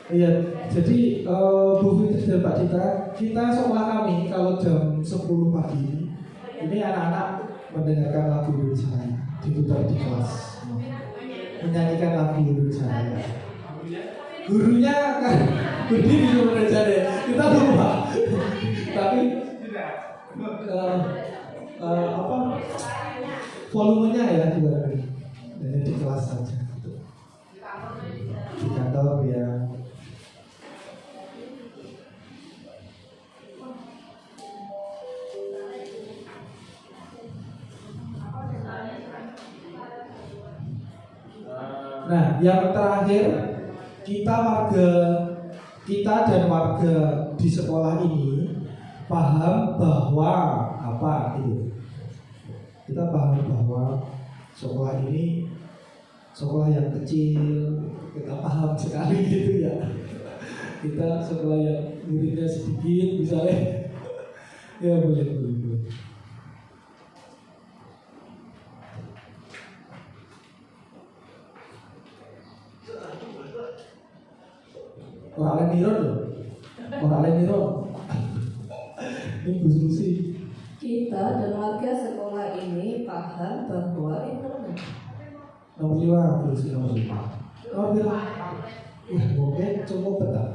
iya. Jadi Bu Fitri dan Pak Citra, kita sekolah kami kalau jam 10 pagi ini anak-anak mendengarkan lagu Indonesia Raya diputar di kelas, menyanyikan lagu Indonesia Raya. Gurunya kan berdiri sebenarnya deh, kita lupa. Tapi apa volumenya ya juga hanya di kelas saja. Di kantor ya. Nah, yang terakhir kita dan warga di sekolah ini paham bahwa apa itu? Kita paham bahwa sekolah ini sekolah yang kecil, kita paham sekali gitu ya. Kita sekolah yang muridnya sedikit misalnya. Ya boleh. Orang Leniron loh. Orang Leniron. Ini busi-busi. Kita dan warga sekolah ini paham bahwa internet. Nomor 5, terus nomor 5. Nomor 5. Oke, cukup betul.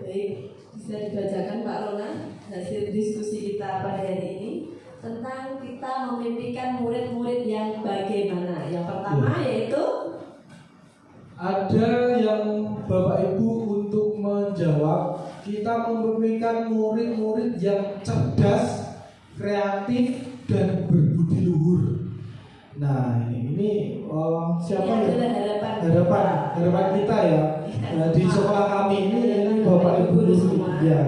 Baik, bisa dibacakan Pak Rona hasil diskusi kita pada hari ini tentang kita memimpikan murid-murid yang bagaimana. Yang pertama yaitu ada yang Bapak Ibu untuk menjawab, kita memimpikan murid-murid yang cerdas, kreatif, dan berbudi luhur. Nah ini siapa ini ya? adalah Harapan kita ya. Nah, di sekolah kami ini Bapak Ibu semua ya.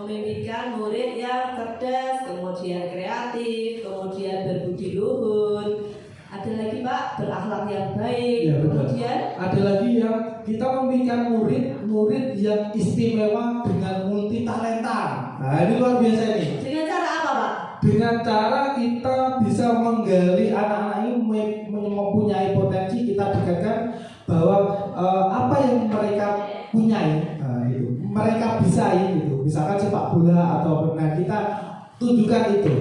memimpikan murid yang cerdas, kemudian kreatif, kemudian berbudi luhur. Ada lagi Pak, berakhlak yang baik. Ya, kemudian ada lagi yang kita memimpikan murid yang istimewa dengan multi talenta. Nah ini luar biasa ini. dengan cara apa Pak? Dengan cara kita bisa menggali anak-anak ini mempunyai potensi, kita dekatkan bahwa apa yang mereka punyai, itu mereka bisa gitu. Misalkan sepak bola atau pernah kita tunjukkan itu,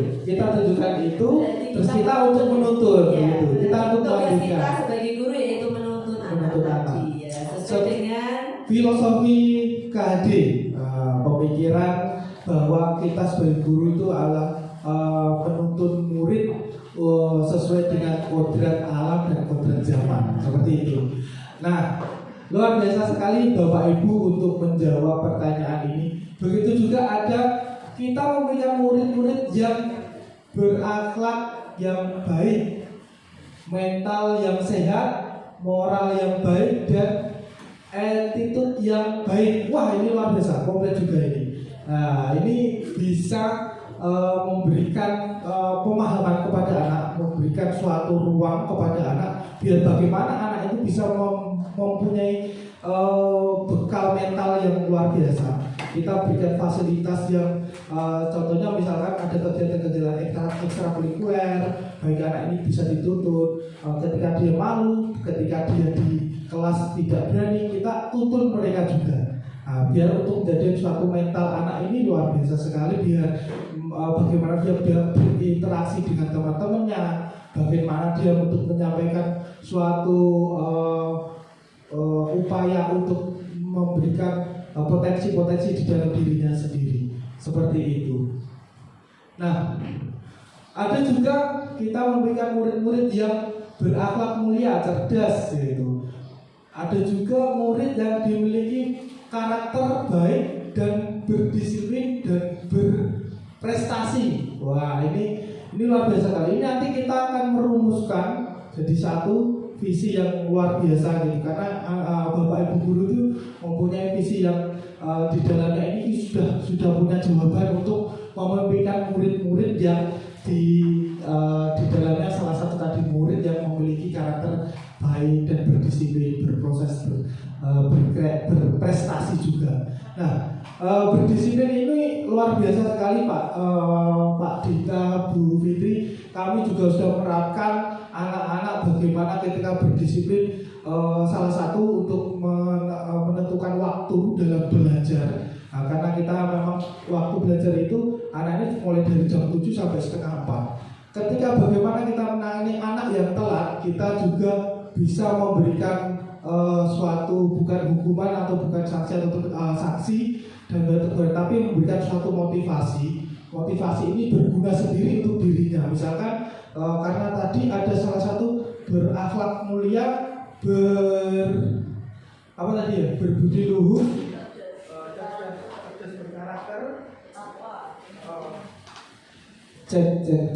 terus kita untuk menuntun Ya, gitu. Kita untuk tugas kita melanjutkan sebagai guru yaitu menuntun anak tadi ya, sesuai dengan filosofi KHD, pemikiran bahwa kita sebagai guru itu adalah penuntun murid sesuai dengan kodrat alam dan kodrat zaman, seperti itu. Nah, luar biasa sekali Bapak Ibu untuk menjawab pertanyaan ini. Begitu juga ada kita memberikan murid-murid yang berakhlak yang baik, mental yang sehat, moral yang baik, dan attitude yang baik. Wah, ini luar biasa, komplit juga ini. Nah, ini bisa memberikan pemahaman kepada anak, memberikan suatu ruang kepada anak, biar bagaimana anak itu bisa mempunyai bekal mental yang luar biasa. Kita berikan fasilitas yang contohnya misalkan ada kegiatan-kegiatan ekstrakurikuler, bagi anak ini bisa dituntun. Ketika dia malu, ketika dia di kelas tidak berani, kita tuntun mereka juga. Biar untuk menjadi suatu mental anak ini luar biasa sekali, biar bagaimana dia berinteraksi dengan teman-temannya, bagaimana dia untuk menyampaikan suatu upaya untuk memberikan potensi-potensi di dalam dirinya sendiri, seperti itu. Nah, ada juga kita memberikan murid-murid yang berakhlak mulia, cerdas, gitu. Ada juga murid yang dimiliki karakter baik dan berdisiplin dan berprestasi. Wah, ini luar biasa kali. Ini nanti kita akan merumuskan jadi satu visi yang luar biasa gitu, karena Bapak Ibu guru itu mempunyai visi yang di dalamnya ini sudah punya jawaban untuk memimpinkan murid-murid yang di dalamnya salah satu tadi murid yang memiliki karakter baik dan berdisiplin, berproses, berprestasi juga. Nah, berdisiplin ini luar biasa sekali Pak Dita, Bu Fitri. Kami juga sudah menerapkan anak-anak bagaimana ketika berdisiplin, salah satu untuk menentukan waktu dalam belajar. Nah, karena kita memang waktu belajar itu anak ini mulai dari jam 7 sampai setengah 4. Ketika bagaimana kita menangani anak yang telat, kita juga bisa memberikan suatu bukan hukuman atau bukan sanksi atau sanksi dan teguran, tapi memberikan suatu motivasi. Motivasi ini berguna sendiri untuk dirinya. Misalkan karena tadi ada salah satu berakhlak mulia, berbudi luhur,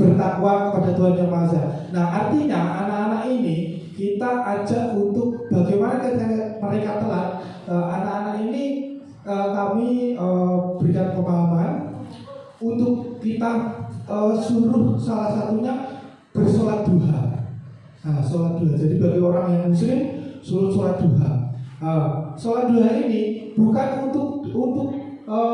bertakwa kepada Tuhan Yang Maha Esa. Nah, artinya anak-anak ini kita ajak untuk bagaimana ketika mereka telat, anak-anak ini kami berikan pemahaman untuk kita suruh salah satunya bersolat duha. Nah, sholat duha. Jadi bagi orang yang muslim suruh sholat duha. Sholat duha ini bukan untuk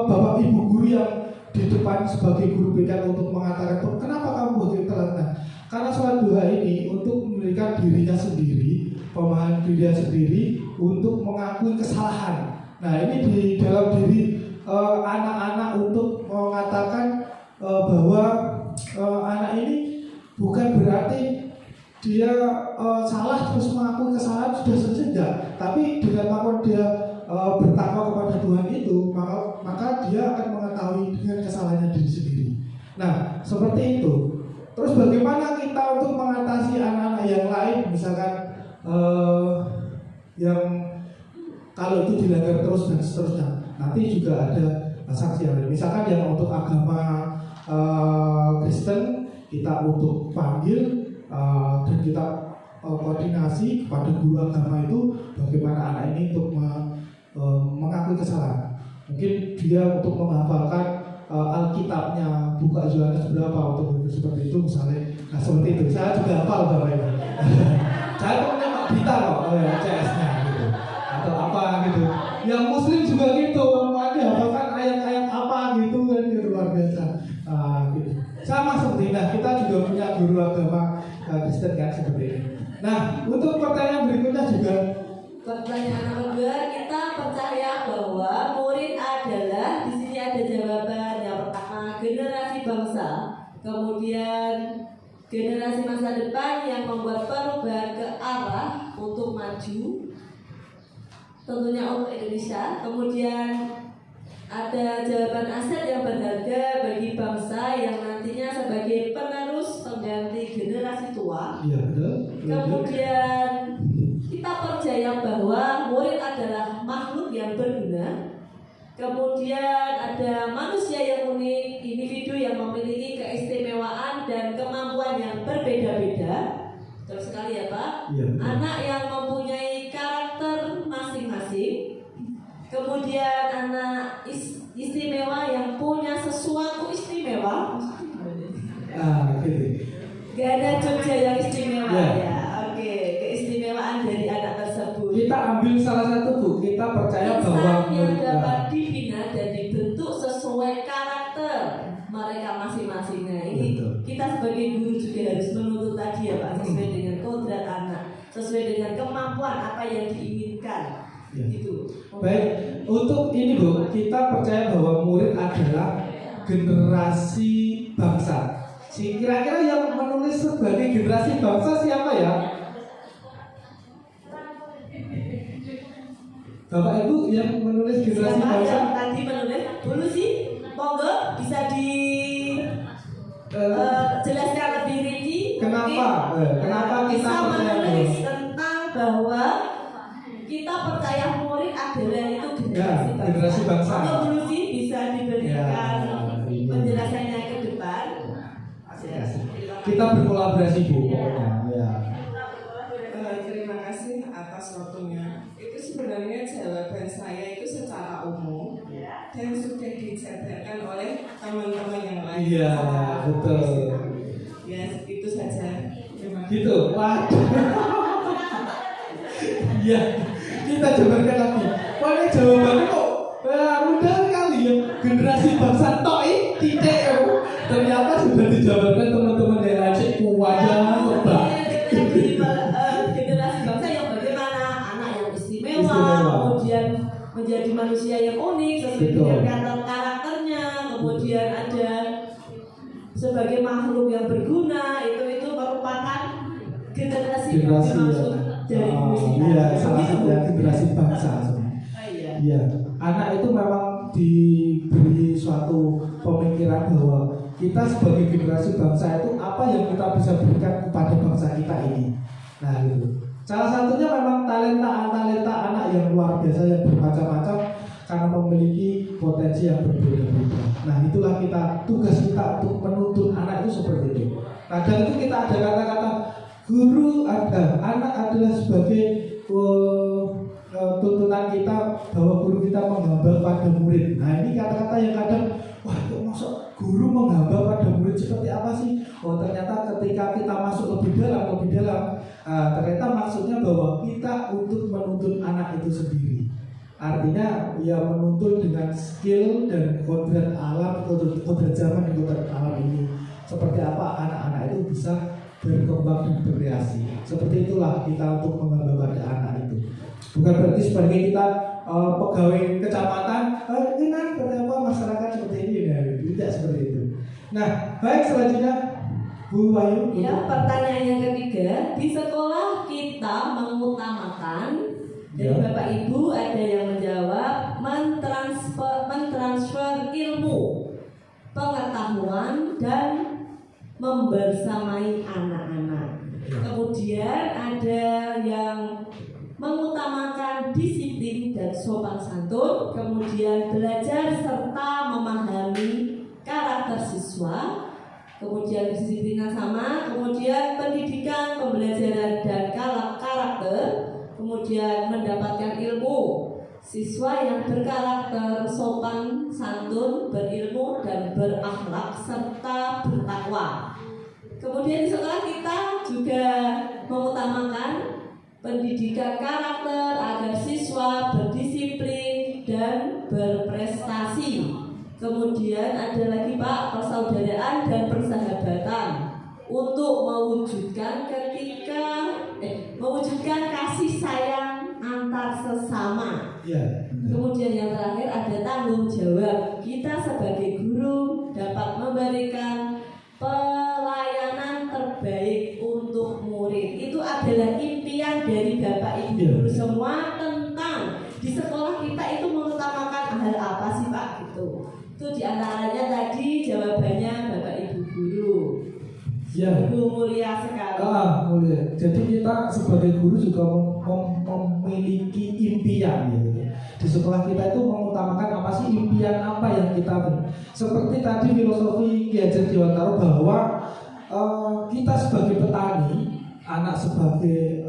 bapak ibu guru yang di depan sebagai guru BK untuk mengatakan kenapa kamu begitu telat. Nah, karena sholat duha ini untuk memberikan dirinya sendiri, pemahaman dirinya sendiri untuk mengakui kesalahan. Nah, ini di dalam diri anak-anak untuk mengatakan bahwa anak ini bukan berarti dia salah terus mengakui kesalahan sudah selesai, tapi dengan melakukan dia bertakwa kepada Tuhan itu, maka dia akan mengetahui dengan kesalahannya diri sendiri. Nah, seperti itu. Terus bagaimana kita untuk mengatasi anak-anak yang lain, misalkan yang kalau itu dilanggar terus dan seterusnya, nanti juga ada sanksi yang lain. Misalkan yang untuk agama Kristen, kita untuk panggil dan kita koordinasi kepada guru agama itu bagaimana anak ini untuk mengakui kesalahan. Mungkin dia untuk menghafalkan Alkitabnya, buka Yohanes berapa untuk seperti itu misalnya. Nah, seperti itu. Saya juga hafal Bapak Ibu. Saya punya Pak Dita kok, CS-nya gitu. Atau apa gitu. Yang muslim juga gitu, dia hafalkan ayat-ayat apa gitu kan, gitu, luar biasa. Gitu. Sama seperti ini. Nah, kita juga punya guru agama Kristen kan seperti ini. Nah, untuk pertanyaan berikutnya juga. Pertanyaan nomor 2, kita percaya bahwa murid adalah, di sini ada jawaban. Yang pertama, generasi bangsa, kemudian generasi masa depan yang membuat perubahan ke arah untuk maju, tentunya untuk Indonesia. Kemudian ada jawaban aset yang berharga bagi bangsa yang nantinya sebagai penerus pengganti generasi tua. Iya, betul. Kemudian kita percaya bahwa murid adalah makhluk yang berguna. Kemudian ada manusia yang unik, individu yang memiliki keistimewaan dan kemampuan yang berbeda-beda. Terus sekali ya Pak. Iya, anak yang mempunyai karakter masing-masing. Kemudian anak istimewa yang punya sesuatu istimewa. Gitu. Gak ada Jogja yang istimewa Ya. ya. Oke, keistimewaan dari anak tersebut. Kita ambil salah satu Bu, kita percaya Insan bahwa yang dapat dibina dan dibentuk sesuai karakter mereka masing-masing. Nah, ini Betul. kita sebagai guru juga harus menuntut tadi ya Pak, sesuai dengan kodrat anak, sesuai dengan kemampuan apa yang diinginkan. Ya. Gitu. Baik, untuk ini Bu, kita percaya bahwa murid adalah generasi bangsa. Kira-kira yang menulis sebagai generasi bangsa siapa ya? Bapak Ibu yang menulis generasi Siapa bangsa? yang tadi menulis? Dulu sih, monggo bisa di jelaskan lebih rinci. Kenapa? Kenapa kita bisa percaya menulis bahwa- tentang bahwa kita percaya murid adalah itu generasi Ya, generasi bangsa. Monggo dulu sih bisa diberikan ini. penjelasannya ke depan. Kita berkolaborasi Bu pokoknya. Ya. Terima Iya, betul. Ya, itu saja. Terima kasih. Gitu. Waduh. Iya, kita jabarkan lagi. Wah, ini jawabannya kok mudah kali ya. Generasi bangsa TOI titik ya. Ternyata sudah dijabarkan teman-teman dari Aceh Kuwaya Tebak. Generasi bangsa yang bagaimana anak yang istimewa, Istimewa. kemudian menjadi manusia yang unik sesuai Betul. dengan karakternya, kemudian ada sebagai makhluk yang berguna, itu merupakan generasi yang dimaksud dari musik. Iya, salah satu generasi bangsa. Iya. Iya, anak itu memang diberi suatu pemikiran bahwa kita sebagai generasi bangsa itu apa yang kita bisa berikan kepada bangsa kita ini. Nah itu. Salah satunya memang talenta anak yang luar biasa yang bermacam-macam karena memiliki potensi yang berbeda-beda. Nah itulah tugas kita untuk menuntun anak itu seperti itu. Kadang itu kita ada kata-kata guru anak adalah sebagai tuntunan kita bahwa guru kita menghamba pada murid. Nah ini kata-kata yang kadang wah kok masuk guru menghamba pada murid seperti apa sih? Oh ternyata ketika kita masuk lebih dalam ternyata maksudnya bahwa kita untuk menuntun anak itu sendiri. Artinya ya menuntun dengan skill dan kodrat alam, kodrat zaman dan kodrat alam ini. Seperti apa anak-anak itu bisa berkembang dan berkreasi. Seperti itulah kita untuk menghamba pada anak itu. Bukan berarti sebagai kita pegawai kecamatan, ini kan apa masyarakat seperti ini ya, tidak seperti itu. Nah, baik selanjutnya Bu Wahyu. Ya, pertanyaan yang ketiga, di sekolah kita mengutamakan dari Bapak Ibu ada yang menjawab mentransfer ilmu, pengetahuan dan membersamai anak-anak. Kemudian ada yang mengutamakan disiplin dan sopan santun, kemudian belajar serta memahami karakter siswa, kemudian kedisiplinan sama, kemudian pendidikan, pembelajaran dan karakter, kemudian mendapatkan ilmu, siswa yang berkarakter sopan santun, berilmu dan berakhlak serta bertakwa. Kemudian di sekolah kita juga mengutamakan pendidikan karakter agar siswa berdisiplin dan berprestasi. Kemudian ada lagi Pak, persaudaraan dan persahabatan untuk mewujudkan kasih sayang antar sesama. Ya, kemudian yang terakhir ada tanggung jawab. Kita sebagai guru dapat memberikan pelayanan terbaik untuk murid. Itu adalah impian dari Bapak Ibu guru semua tentang di sekolah kita itu mengutamakan hal apa sih Pak gitu. Itu diantaranya tadi jawabannya Bapak Ibu guru. Ya. Ibu mulia sekali. Mulia. Jadi kita sebagai guru juga memiliki impian gitu. Di sekolah kita itu mengutamakan apa sih impian apa yang kita beri. Seperti tadi filosofi Ki Hajar Dewantara bahwa kita sebagai petani, anak sebagai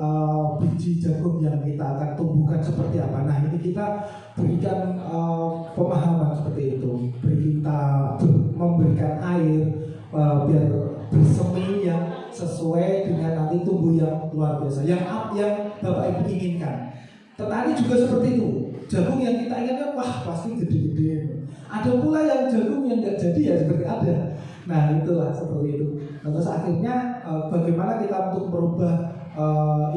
biji jagung yang kita akan tumbuhkan seperti apa. Nah ini kita berikan pemahaman seperti itu. Kita memberikan air biar bersemi yang sesuai dengan nanti tumbuh yang luar biasa. Yang Bapak Ibu inginkan. Petani juga seperti itu. Jagung yang kita inginkan, wah pasti gede-gede. Ada pula yang jagung yang nggak jadi ya seperti ada. Nah itulah seperti itu. Terus akhirnya bagaimana kita untuk merubah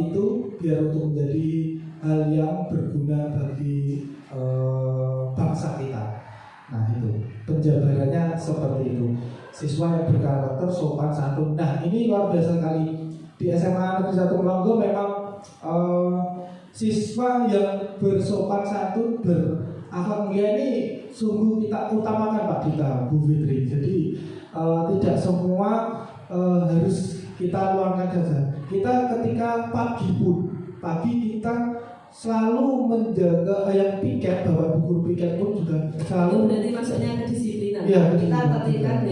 itu biar untuk menjadi hal yang berguna bagi bangsa kita. Nah itu penjabarannya seperti itu. Siswa yang berkarakter sopan santun. Nah ini luar biasa sekali. Di SMA Negeri 1 Melongo memang siswa yang bersopan santun, berakhlak mulia ini sungguh kita utamakan Pak Dita, Bu Fitri. Jadi tidak semua harus kita luangkan saja. Kita ketika pagi kita selalu menjaga yang piket, bahwa guru piket pun juga selalu. Berarti maksudnya kedisiplinan. Ya, kita tertibkan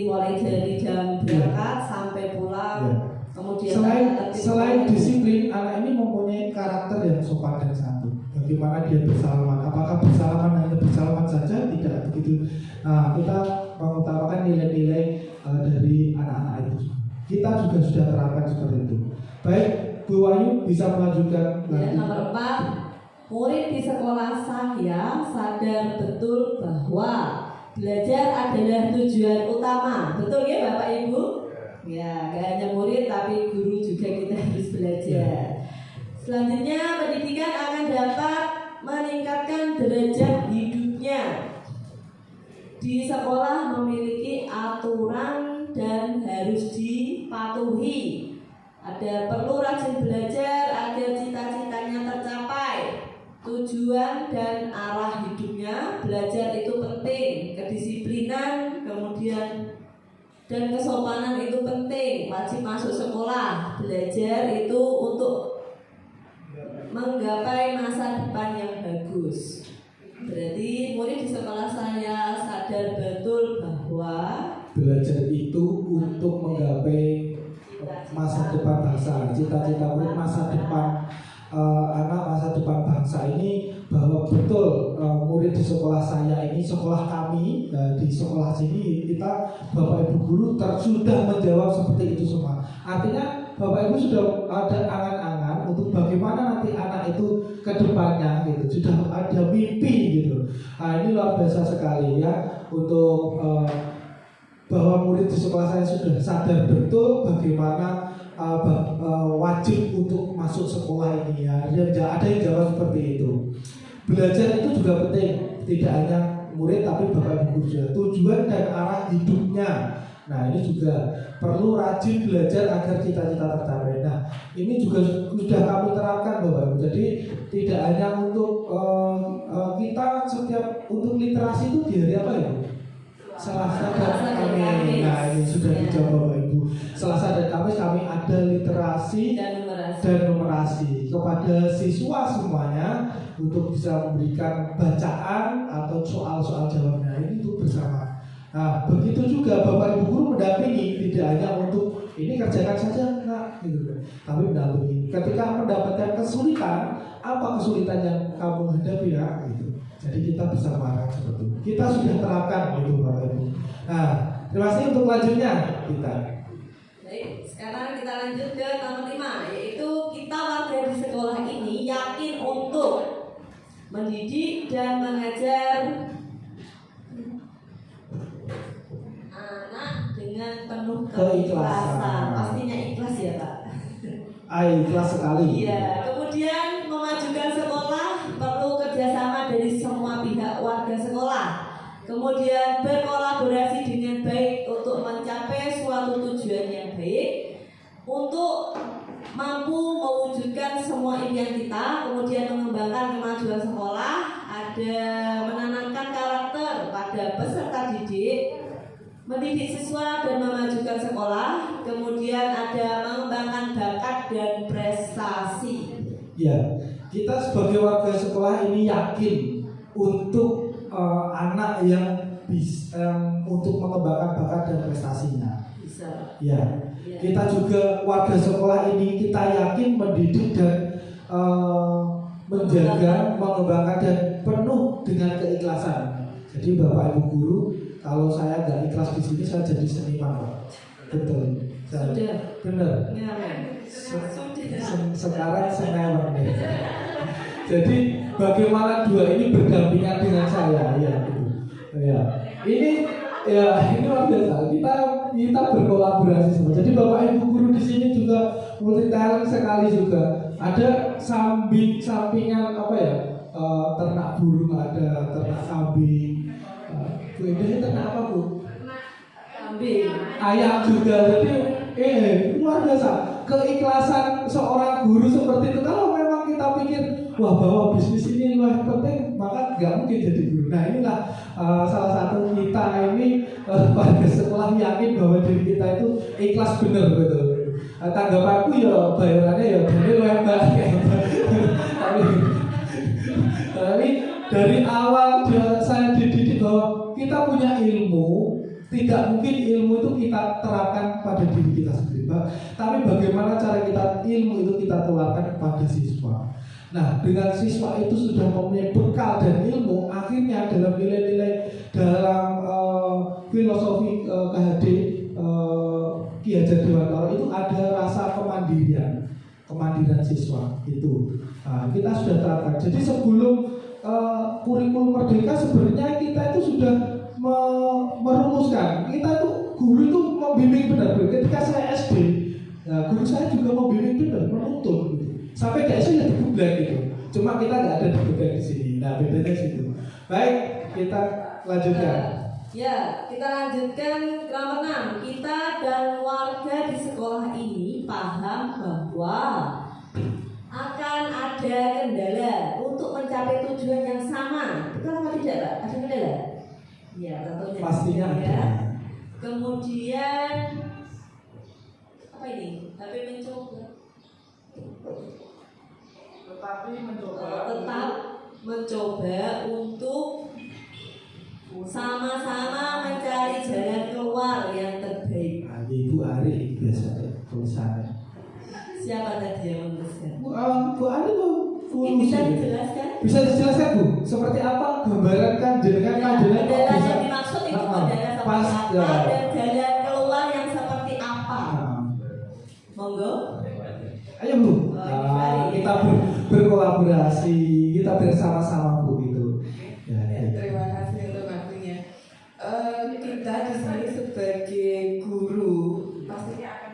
mulai dari jam berangkat sampai pulang. Ya. Kemudian selain disiplin, anak ini mempunyai karakter yang sopan dan santun. Bagaimana dia bersalaman? Apakah bersalaman hanya bersalaman saja? Tidak begitu. Nah, kita mengutamakan nilai-nilai dari anak-anak itu. Kita juga sudah terapkan seperti itu. Baik, Bu Wahyu bisa melanjutkan Ya, lagi. nomor 4, murid di sekolah saya sadar betul bahwa belajar adalah tujuan utama. Betul ya Bapak Ibu? Ya, gak hanya murid tapi guru juga kita harus belajar. Selanjutnya, pendidikan akan dapat meningkatkan derajat hidupnya. Di sekolah memiliki aturan dan harus dipatuhi. Ada perlu rajin belajar agar cita-citanya tercapai. Tujuan dan arah hidupnya, belajar itu penting. Kedisiplinan, kemudian dan kesopanan itu penting. Wajib masuk sekolah. Belajar itu untuk menggapai masa depan yang bagus. Berarti murid di sekolah saya sadar betul bahwa Belajar itu untuk menggapai masa depan bangsa, cita-cita murid masa depan anak, masa depan bangsa ini, bahwa betul murid di sekolah saya ini, sekolah kami di sekolah sini, kita Bapak Ibu guru sudah menjawab seperti itu semua. Artinya Bapak Ibu sudah ada angan-angan untuk bagaimana nanti anak itu ke depannya gitu, sudah ada mimpi gitu. Nah, ini luar biasa sekali ya, untuk bahwa murid di sekolah saya sudah sadar betul bagaimana wajib untuk masuk sekolah ini ya. Ada yang jawab seperti itu. Belajar itu juga penting, tidak hanya murid tapi Bapak Ibu guru juga. Tujuan dan arah hidupnya. Nah, ini juga perlu rajin belajar agar cita-cita tercapai. Nah, ini juga sudah kami terapkan Bapak Ibu. Jadi tidak hanya untuk kita setiap untuk literasi itu di hari apa ya? Selasa dan Kamis. Nah, ini sudah dijawab Bapak Ibu. Selasa dan Kamis kami ada literasi dan numerasi. dan numerasi kepada siswa semuanya untuk bisa memberikan bacaan atau soal-soal jawabnya ini untuk bersama. Nah, begitu juga Bapak Ibu guru mendampingi, tidak hanya untuk ini kerjakan saja enggak gitu, tapi mendampingi. Ketika mendapatkan kesulitan, apa kesulitan yang kamu hadapi ya gitu. Jadi kita bisa marah seperti itu. Kita sudah terapkan itu Bapak Ibu. Nah, terima kasih untuk lanjutnya kita. Baik, sekarang kita lanjut ke nomor 5, yaitu kita warga di sekolah ini yakin untuk mendidik dan mengajar anak dengan penuh keikhlasan. Pastinya ikhlas ya Pak. Ikhlas sekali. Iya, kemudian memajukan sekolah perlu kerjasama dari semua pihak warga sekolah. Kemudian berkolaborasi dengan baik untuk mencapai suatu tujuan yang baik, untuk mampu mewujudkan semua impian kita. Kemudian mengembangkan kemajuan sekolah, ada menanamkan karakter pada peserta didik, mendidik siswa dan memajukan sekolah. Kemudian ada mengembangkan bakat dan prestasi. Ya, kita sebagai warga sekolah ini yakin untuk anak yang untuk mengembangkan bakat dan prestasinya. Bisa. Ya, kita juga warga sekolah ini kita yakin mendidik dan menjaga, mengembangkan dan penuh dengan keikhlasan. Jadi Bapak Ibu guru, kalau saya nggak ikhlas di sini saya jadi seniman, Pak. Betul. Sudah. Benar. Ya, Sekarang seniman nih. Jadi bagaimana dua ini berdampingan dengan saya, ya. Ya. Ini luar biasa. Kita berkolaborasi semua. Jadi Bapak Ibu guru di sini juga multi talent sekali juga. Ada sampingan apa ya? Ternak burung ada, ternak kambing. Bu ini ternak apa Bu? Kambing. Ayam juga. Jadi luar biasa. Keikhlasan seorang guru seperti itu. Kalau memang kita pikir wah bahwa bisnis ini luar penting, maka nggak mungkin jadi guru. Nah inilah salah satu kita ini warga sekolah yakin bahwa diri kita itu ikhlas benar betul. Tanggapanku ya bayarannya ya dari lebar. Tapi dari awal saya dididik bahwa kita punya ilmu, tidak mungkin ilmu itu kita terapkan pada diri kita sendiri, tapi bagaimana cara kita ilmu itu kita tularkan kepada siswa. Nah, dengan siswa itu sudah mempunyai bekal dan ilmu, akhirnya dalam nilai-nilai dalam filosofi KHD Ki Hajar Dewantara itu ada rasa kemandirian siswa itu. Nah, kita sudah terapkan. Jadi sebelum kurikulum Merdeka sebenarnya kita itu sudah merumuskan. Kita itu guru itu membimbing benar. Ketika saya SD, guru saya juga membimbing benar, menuntun gitu. Sampai di SD ya digeblek gitu. Cuma kita nggak ada digeblek di sini. Nah, bedanya situ. Baik, kita lanjutkan. Ya, kita lanjutkan nomor 6. Kita dan warga di sekolah ini paham bahwa akan ada kendala untuk mencapai tujuan yang sama. Betul atau tidak, Pak? Ada kendala? Ya, tentunya. Pastinya ada. Kemudian apa ini? Tapi mencoba. Tetap mencoba untuk sama-sama mencari jalan keluar yang terbaik. Nah, Ibu Ari biasanya tulisannya. Siapa tadi yang menuliskan? Bu Ari tuh Bisa dijelaskan? Bisa dijelaskan Bu? Seperti apa gambaran jenengan Kendala yang dimaksud itu kendala pas seperti apa dan jalan keluar yang seperti apa? Monggo. Ayo Bu, kita berkolaborasi, kita bersama-sama Bu gitu. Ya, terima kasih untuk waktunya. Kita di sini sebagai guru pastinya akan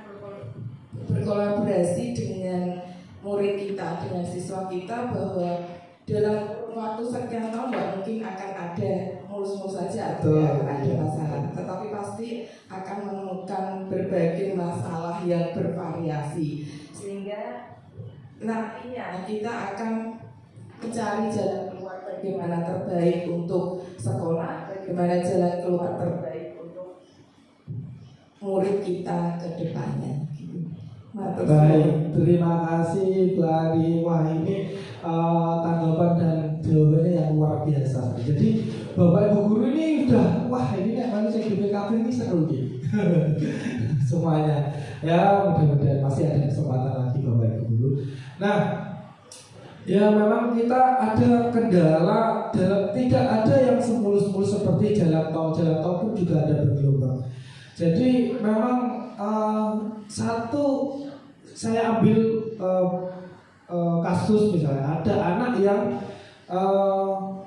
berkolaborasi dengan murid kita, dengan siswa kita, bahwa dalam waktu sekian tahun nggak mungkin akan ada mulus-mulus saja ada masalah, tetapi pasti akan menemukan berbagai masalah yang bervariasi, sehingga nantinya kita akan mencari jalan keluar bagaimana terbaik untuk sekolah, bagaimana jalan keluar terbaik untuk murid kita ke depannya. Baik, terima kasih Bu Ari. Wah, ini tanggapan dan jawabannya yang luar biasa. Jadi Bapak Ibu guru ini udah, wah ini kayak manusia BPKB ini seru gitu. Semuanya. Ya, mudah-mudahan masih ada kesempatan lagi Bapak Ibu guru. Nah, ya memang kita ada kendala dalam, tidak ada yang semulus-mulus seperti jalan tol pun juga ada bergelombang. Jadi memang satu, saya ambil kasus misalnya ada anak yang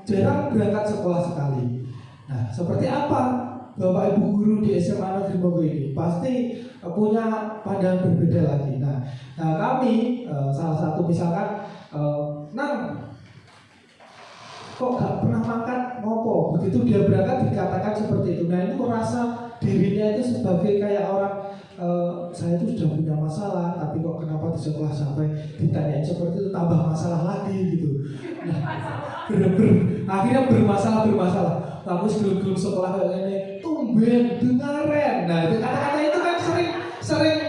jarang berangkat sekolah sekali. Nah, seperti apa Bapak Ibu guru di SMA Negeri Bogor ini? Pasti punya pandangan berbeda lagi. Nah kami salah satu misalkan, Nang, kok gak pernah makan ngopo? Begitu dia berangkat dikatakan seperti itu. Nah, ini merasa dirinya itu sebagai kayak orang, saya itu sudah punya masalah, tapi kok kenapa di sekolah sampai ditanyain seperti itu, tambah masalah lagi gitu. Nah, akhirnya bermasalah. Kamu sebelum sekolah kayak ini, tumben, dengaren. Nah, itu kata-kata itu kan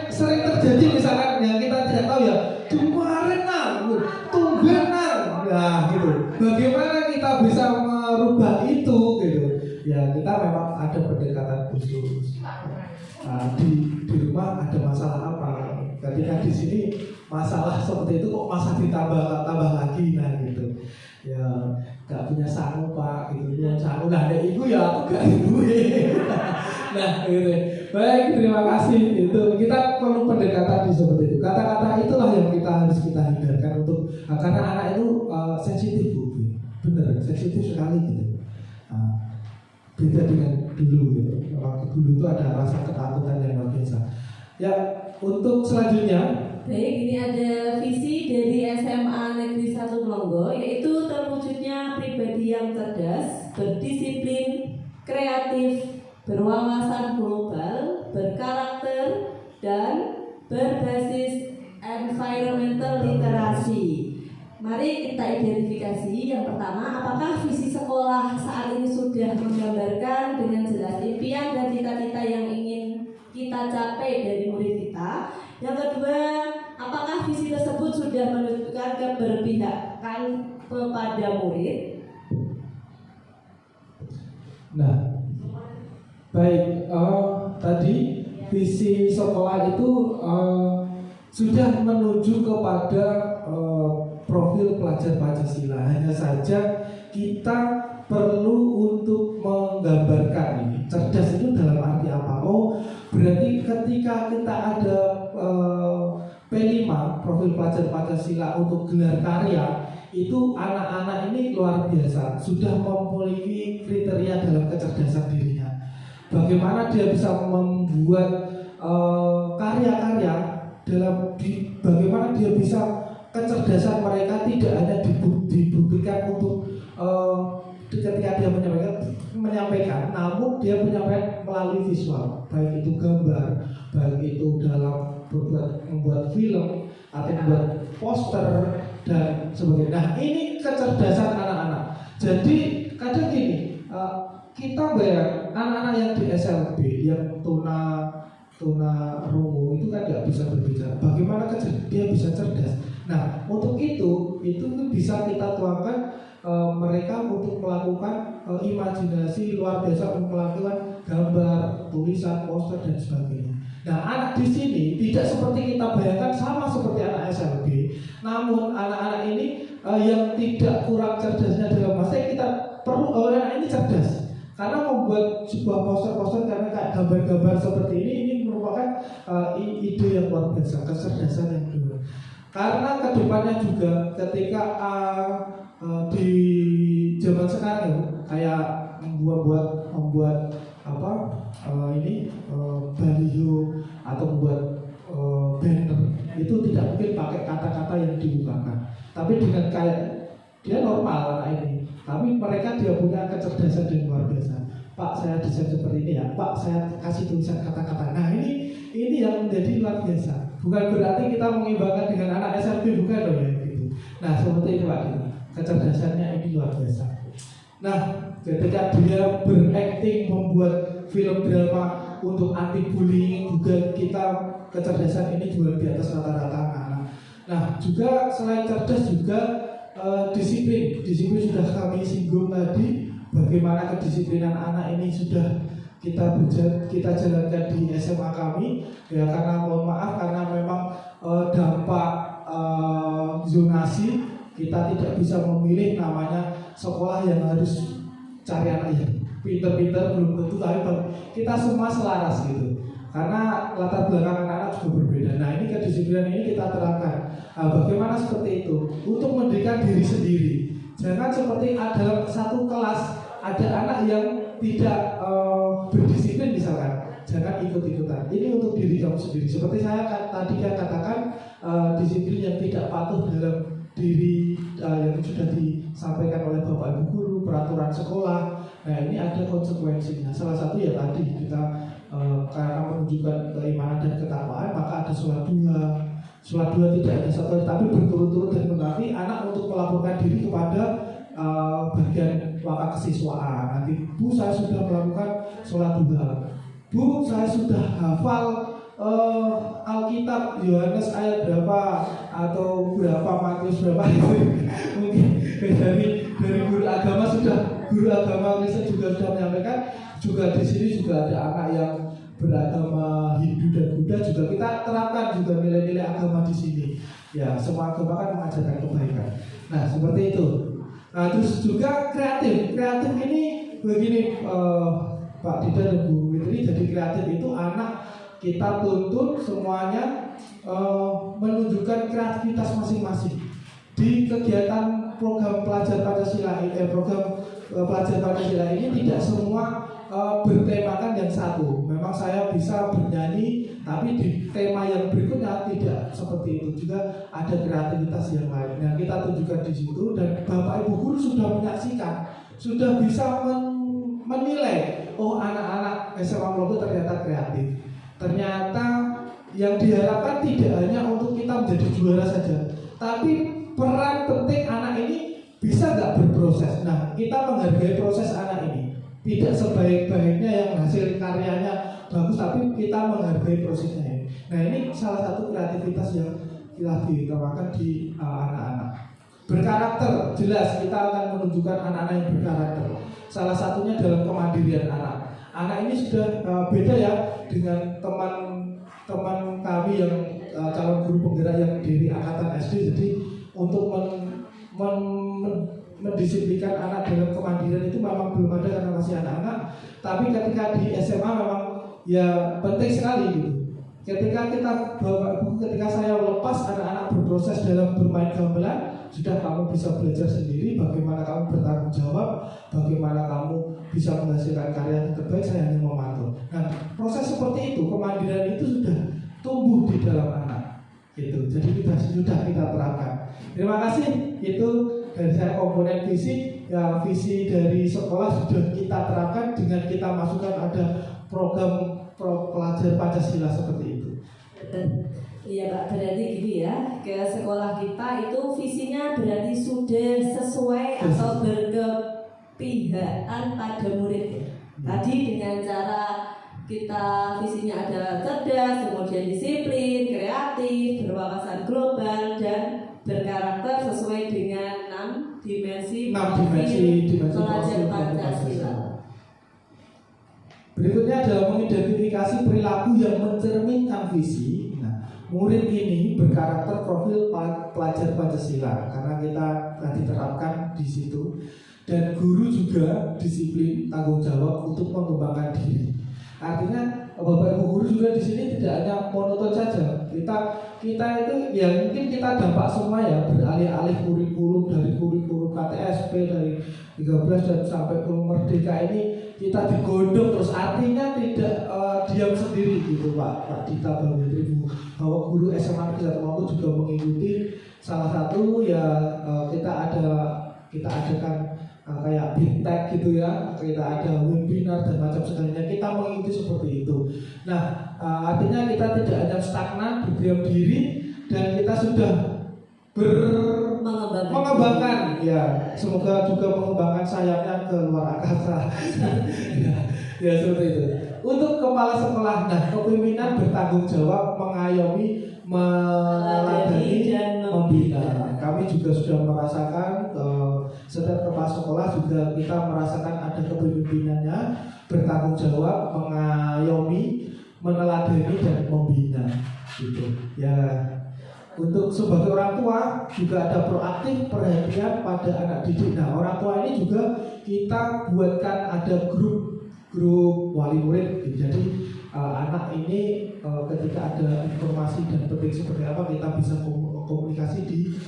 sering terjadi misalkan yang kita tidak tahu ya, kemarin Nang, tumben Nang. Nah, gitu. Bagaimana kita bisa merubah itu gitu? Ya, kita memang ada pendekatan khusus. Di rumah ada masalah apa? Ketika di sini masalah seperti itu kok masa ditambah lagi, nah gitu. Ya gak punya sangu Pak, gitu. Punya sangu, nah ada ibu ya aku gak duit. Nah gitu. Baik, terima kasih. Itu kita perlu pendekatan seperti itu. Kata-kata itulah yang harus kita hindarkan untuk, karena anak itu sensitif Bu, bener sensitif sekali gitu. Beda dengan dulu gitu. Waktu dulu itu ada rasa ketakutan yang luar biasa. Ya, untuk selanjutnya. Baik, ini ada visi dari SMA Negeri 1 Melongo, yaitu terwujudnya pribadi yang cerdas, berdisiplin, kreatif, berwawasan global, berkarakter, dan berbasis environmental literasi. Mari kita identifikasi. Yang pertama, apakah visi sekolah saat ini sudah menggambarkan dengan jelas impian dan cita-cita yang ingin kita capai dari murid kita? Yang kedua, apakah visi tersebut sudah menunjukkan keberpihakan kepada murid? Nah, baik, tadi visi sekolah itu sudah menuju kepada profil pelajar Pancasila. Hanya saja kita perlu untuk menggambarkan ini. Cerdas itu dalam arti apa? Berarti ketika kita ada P5 profil pelajar Pancasila untuk gelar karya, itu anak-anak ini luar biasa, sudah memiliki kriteria dalam kecerdasan dirinya. Bagaimana dia bisa membuat karya-karya bagaimana dia bisa kecerdasan mereka tidak hanya dibuktikan untuk ketika dia menyampaikan, namun dia menyampaikan melalui visual, baik itu gambar, baik itu dalam membuat film atau membuat poster dan sebagainya. Nah, ini kecerdasan anak-anak. Jadi kadang gini, kita bayar anak-anak yang di SLB yang tuna rungu itu kan nggak bisa berbicara. Bagaimana dia bisa cerdas? Nah, untuk itu bisa kita tuangkan mereka untuk melakukan imajinasi luar biasa, untuk melakukan gambar, tulisan, poster dan sebagainya. Nah, anak di sini tidak seperti kita bayangkan sama seperti anak SLB. Namun anak-anak ini yang tidak kurang cerdasnya dalam masa kita perlu anak ini cerdas. Karena membuat sebuah poster-poster karena kayak gambar-gambar seperti ini merupakan ide yang luar biasa, kecerdasan yang luar. Karena kedepannya juga ketika di zaman sekarang kayak membuat baliho atau membuat banner itu tidak mungkin pakai kata-kata yang dibukakan. Tapi dengan kayak dia normal anak ini, tapi mereka dia punya kecerdasan yang luar biasa. Pak, saya desain seperti ini ya. Pak, saya kasih tulisan kata-kata. Nah, ini yang menjadi luar biasa. Bukan berarti kita mengimbangkan dengan anak SMP, bukan loh ya gitu. Nah, seperti itu Pak. Kecerdasannya ini luar biasa. Nah, ketika dia berakting membuat film drama untuk anti bullying juga kita kecerdasan ini juga di atas rata-rata anak. Nah, juga selain cerdas juga disiplin sudah kami singgung tadi. Bagaimana kedisiplinan anak ini sudah kita jalankan di SMA kami ya, karena mohon maaf karena memang dampak zonasi kita tidak bisa memilih namanya sekolah yang harus cari anak yang pinter-pinter belum tentu, tapi kita semua selaras gitu karena latar belakang anak-anak juga berbeda. Nah, ini kedisiplinan ini kita terapkan. Bagaimana seperti itu untuk mendirikan diri sendiri. Jangan seperti dalam satu kelas ada anak yang tidak berdisiplin misalkan, jangan ikut-ikutan. Ini untuk diri kamu sendiri. Seperti saya tadi katakan, disiplin yang tidak patuh dalam diri yang sudah disampaikan oleh Bapak Ibu Guru, peraturan sekolah. Nah, ini ada konsekuensinya. Salah satu ya tadi kita karena menunjukkan keimanan dan ketakwaan, maka ada sholat dua. Sholat dua tidak hanya satu tapi berturut-turut dan menanti anak untuk melaporkan diri kepada bagian wakaf kesiswaan. Nanti, Bu, saya sudah melakukan sholat duha. Bu, saya sudah hafal Alkitab Yohanes ayat berapa atau berapa Matius berapa mungkin dari guru agama Kristen juga sudah menyampaikan. Juga di sini juga ada anak yang beragama Hindu dan Buddha juga kita terapkan juga nilai-nilai agama di sini. Ya, semua agama kan mengajarkan kebaikan. Nah, seperti itu. Nah, terus juga kreatif ini begini Pak Dida dan Bu Witri. Jadi kreatif itu anak kita tuntut semuanya menunjukkan kreativitas masing-masing di kegiatan program pelajar Pancasila ini tidak semua bertemakan yang satu. Memang saya bisa bernyanyi, tapi di tema yang berikutnya tidak seperti itu. Juga ada kreativitas yang lain. Nah, kita tunjukkan di situ dan Bapak Ibu Guru sudah menyaksikan, sudah bisa menilai. Oh, anak-anak SMA Mlogo ternyata kreatif. Ternyata yang diharapkan tidak hanya untuk kita menjadi juara saja, tapi peran penting anak ini bisa nggak berproses. Nah, kita menghargai proses anak ini. Tidak sebaik-baiknya yang hasil karyanya bagus, tapi kita menghargai prosesnya. Nah, ini salah satu kreativitas yang kita dikembangkan di anak-anak. Berkarakter, jelas kita akan menunjukkan anak-anak yang berkarakter. Salah satunya dalam kemandirian anak. Anak ini sudah beda ya dengan teman-teman kami yang calon guru penggerak yang dari angkatan SD. Jadi untuk mendisiplinkan anak dalam kemandirian itu memang belum ada karena masih anak-anak. Tapi ketika di SMA memang ya penting sekali gitu. Ketika ketika saya lepas anak-anak berproses dalam bermain gamelan, sudah kamu bisa belajar sendiri bagaimana kamu bertanggung jawab, bagaimana kamu bisa menghasilkan karya yang terbaik, saya hanya memantau. Nah, proses seperti itu, kemandirian itu sudah tumbuh di dalam anak. Gitu. Jadi sudah kita terapkan. Terima kasih. Itu dari saya komponen visi. Ya, visi dari sekolah sudah kita terapkan dengan kita masukkan ada program pelajar Pancasila seperti itu. Iya Pak, berarti gini ya, ke sekolah kita itu visinya berarti sudah sesuai atau berkepihakan pada murid. Tadi dengan cara kita visinya ada cerdas, kemudian disiplin, kreatif, berwawasan global, dan berkarakter sesuai dengan 6 dimensi pelajar Pancasila. Berikutnya adalah mengidentifikasi perilaku yang mencerminkan visi. Nah, murid ini berkarakter profil pelajar Pancasila karena kita tadi terapkan di situ, dan guru juga disiplin, tanggung jawab untuk mengembangkan diri. Artinya Bapak Ibu guru juga di sini tidak hanya monoton saja. Kita itu ya mungkin kita dampak semua ya, beralih-alih kurikulum dari kurikulum KTSP dari 13 dan sampai kurikulum Merdeka ini kita digodok terus, artinya tidak diam sendiri gitu Pak Dita bahwa guru SMA Negeri 1 Mangunkusumo juga mengikuti. Salah satu ya kita adakan kayak BIMTEK gitu ya, kita ada webinar dan macam sebagainya, kita mengikuti seperti itu. Nah, artinya kita tidak hanya stagnan, berdiam diri, dan kita sudah mengembangkan ya, semoga juga mengembangkan sayapnya ke luar angkasa. ya seperti itu. Untuk kepala sekolah, nah kepemimpinan bertanggung jawab, mengayomi, meladeni, dan membina. Kami juga sudah merasakan setiap kepala sekolah juga kita merasakan ada kepemimpinannya, bertanggung jawab, mengayomi, meneladani, dan membina. Gitu. Ya. Untuk sebagai orang tua juga ada proaktif perhatian pada anak didik. Nah, orang tua ini juga kita buatkan ada grup wali murid. Jadi anak ini ketika ada informasi dan penting seperti apa, kita bisa komunikasi di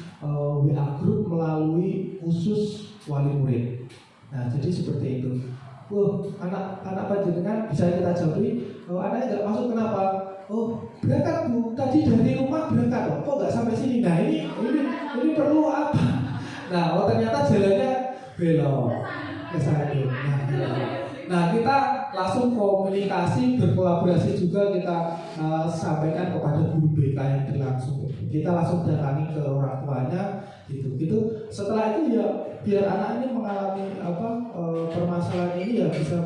WA group melalui khusus wali murid. Nah, jadi seperti itu. Anak panjenengan bisa kita jawab, anaknya nggak masuk kenapa? Oh, berangkat Bu, tadi dari rumah berangkat loh, kok nggak sampai sini? Nah ini perlu apa? Nah, ternyata jalannya belok ke sana. Nah, kita langsung komunikasi, berkolaborasi juga kita sampaikan kepada guru BK yang berlangsung. Kita langsung datangi ke orang tuanya, gitu. Setelah itu ya biar anak ini mengalami permasalahan ini ya bisa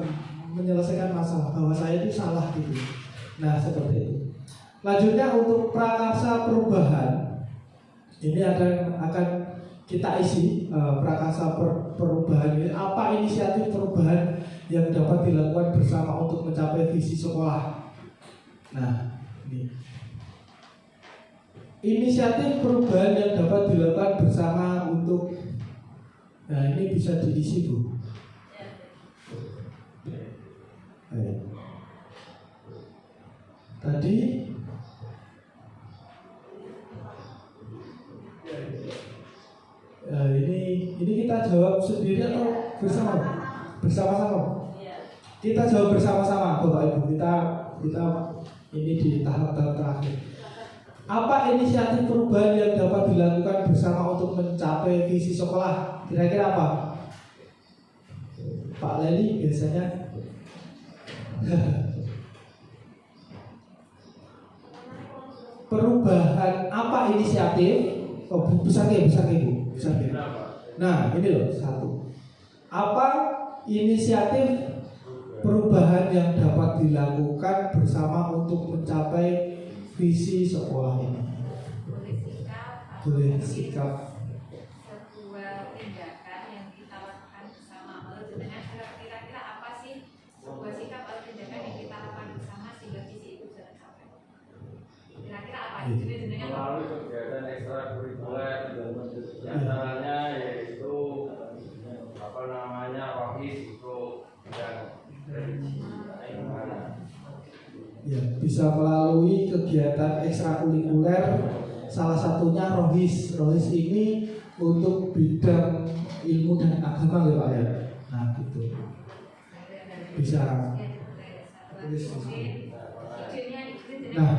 menyelesaikan masalah bahwa saya itu salah gitu. Nah, seperti itu. Lanjutnya untuk prakarsa perubahan ini akan kita isi prakarsa perubahan ini. Apa inisiatif perubahan yang dapat dilakukan bersama untuk mencapai visi sekolah? Nah, ini inisiatif perubahan yang dapat dilakukan bersama untuk, nah ini bisa diisi Bu. Tadi ini kita jawab sendiri atau bersama-sama? Kita jawab bersama-sama Bapak Ibu. Kita ini di tahap terakhir. Apa inisiatif perubahan yang dapat dilakukan bersama untuk mencapai visi sekolah? Kira-kira apa? Pak Leli biasanya. Perubahan apa inisiatif? Oh, bisa Bu. Nah, ini loh satu. Apa inisiatif perubahan yang dapat dilakukan bersama untuk mencapai visi sekolah ini? Boleh sikap. Sebuah tindakan yang kita lakukan bersama. Menurut jenengan kira-kira apa sih sebuah sikap atau tindakan yang kita lakukan bersama sehingga visi itu bisa tercapai? Kira-kira apa? Jadi jenengan melalui kegiatan ekstrakurikuler diantaranya yaitu rohis untuk bidang bisa melalui kegiatan ekstrakurikuler, salah satunya Rohis. Rohis ini untuk bidang ilmu dan agama ya Pak ya. Nah gitu. Bisa. Nah,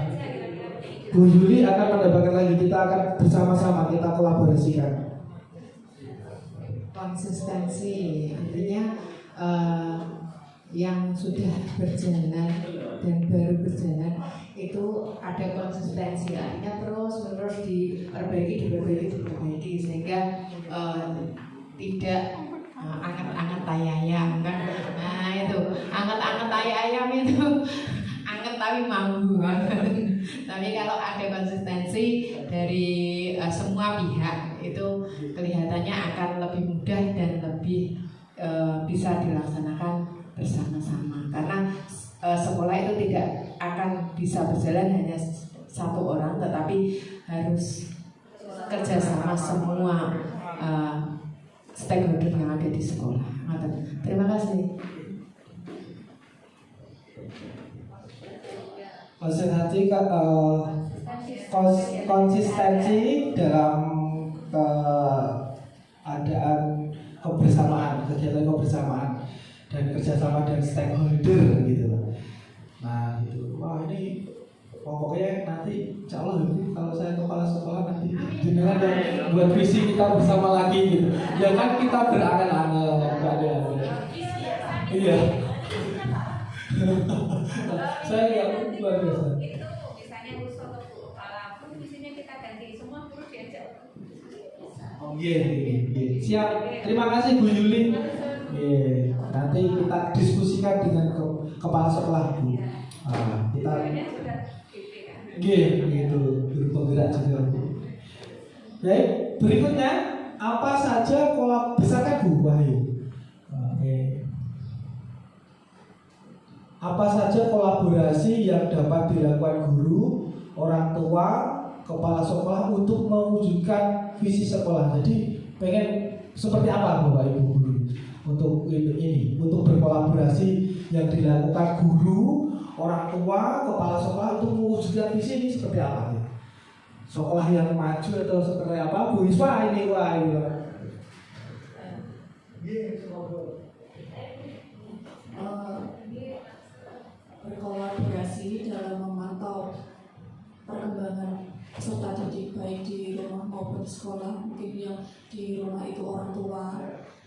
Bu Yuli akan mendapatkan lagi, kita akan bersama-sama kita kolaborasikan. Konsistensi artinya yang sudah berjalan dan baru berjalan itu ada konsistensi, artinya terus menerus diperbaiki sehingga tidak anget-anget tai ayam kan. Nah itu anget-anget tai ayam itu anget tapi mampu. Tapi kalau ada konsistensi dari semua pihak itu kelihatannya akan lebih mudah dan lebih bisa dilaksanakan bersama-sama, karena sekolah itu tidak akan bisa berjalan hanya satu orang, tetapi harus kerjasama semua stakeholder yang ada di sekolah. Terima kasih. Konsistensi dalam keadaan kebersamaan, kegiatan kebersamaan dan kerjasama dengan stakeholder gitu. Nah itu, wah ini pokoknya nanti insya Allah kalau saya kepala sekolah nanti jenengan yang buat visi kita bersama lagi gitu. Ya kan kita berangan-angan, nggak ada. Iya. Saya nggak luar biasa. Itu misalnya khusus untuk kepala pun visinya kita ganti semua guru diajak. Oh iya. Siap. Terima kasih Bu Yuli. Iya. Nanti kita diskusikan dengan kepala sekolah Bu. Kita gitu guru penggerak juga. Baik, berikutnya apa saja kolaborasi Bu Wahyu? Oke. Apa saja kolaborasi yang dapat dilakukan guru, orang tua, kepala sekolah untuk mewujudkan visi sekolah? Jadi pengen seperti apa Bapak Ibu guru untuk ini, untuk berkolaborasi yang dilakukan guru, orang tua, kepala sekolah untuk mewujudkan visi ini seperti apa? Sekolah yang maju atau seperti apa? Bu Iswa ini wah ini. Berkolaborasi dalam memantau perkembangan peserta didik baik di rumah maupun di sekolah. Mungkin yang di rumah itu orang tua,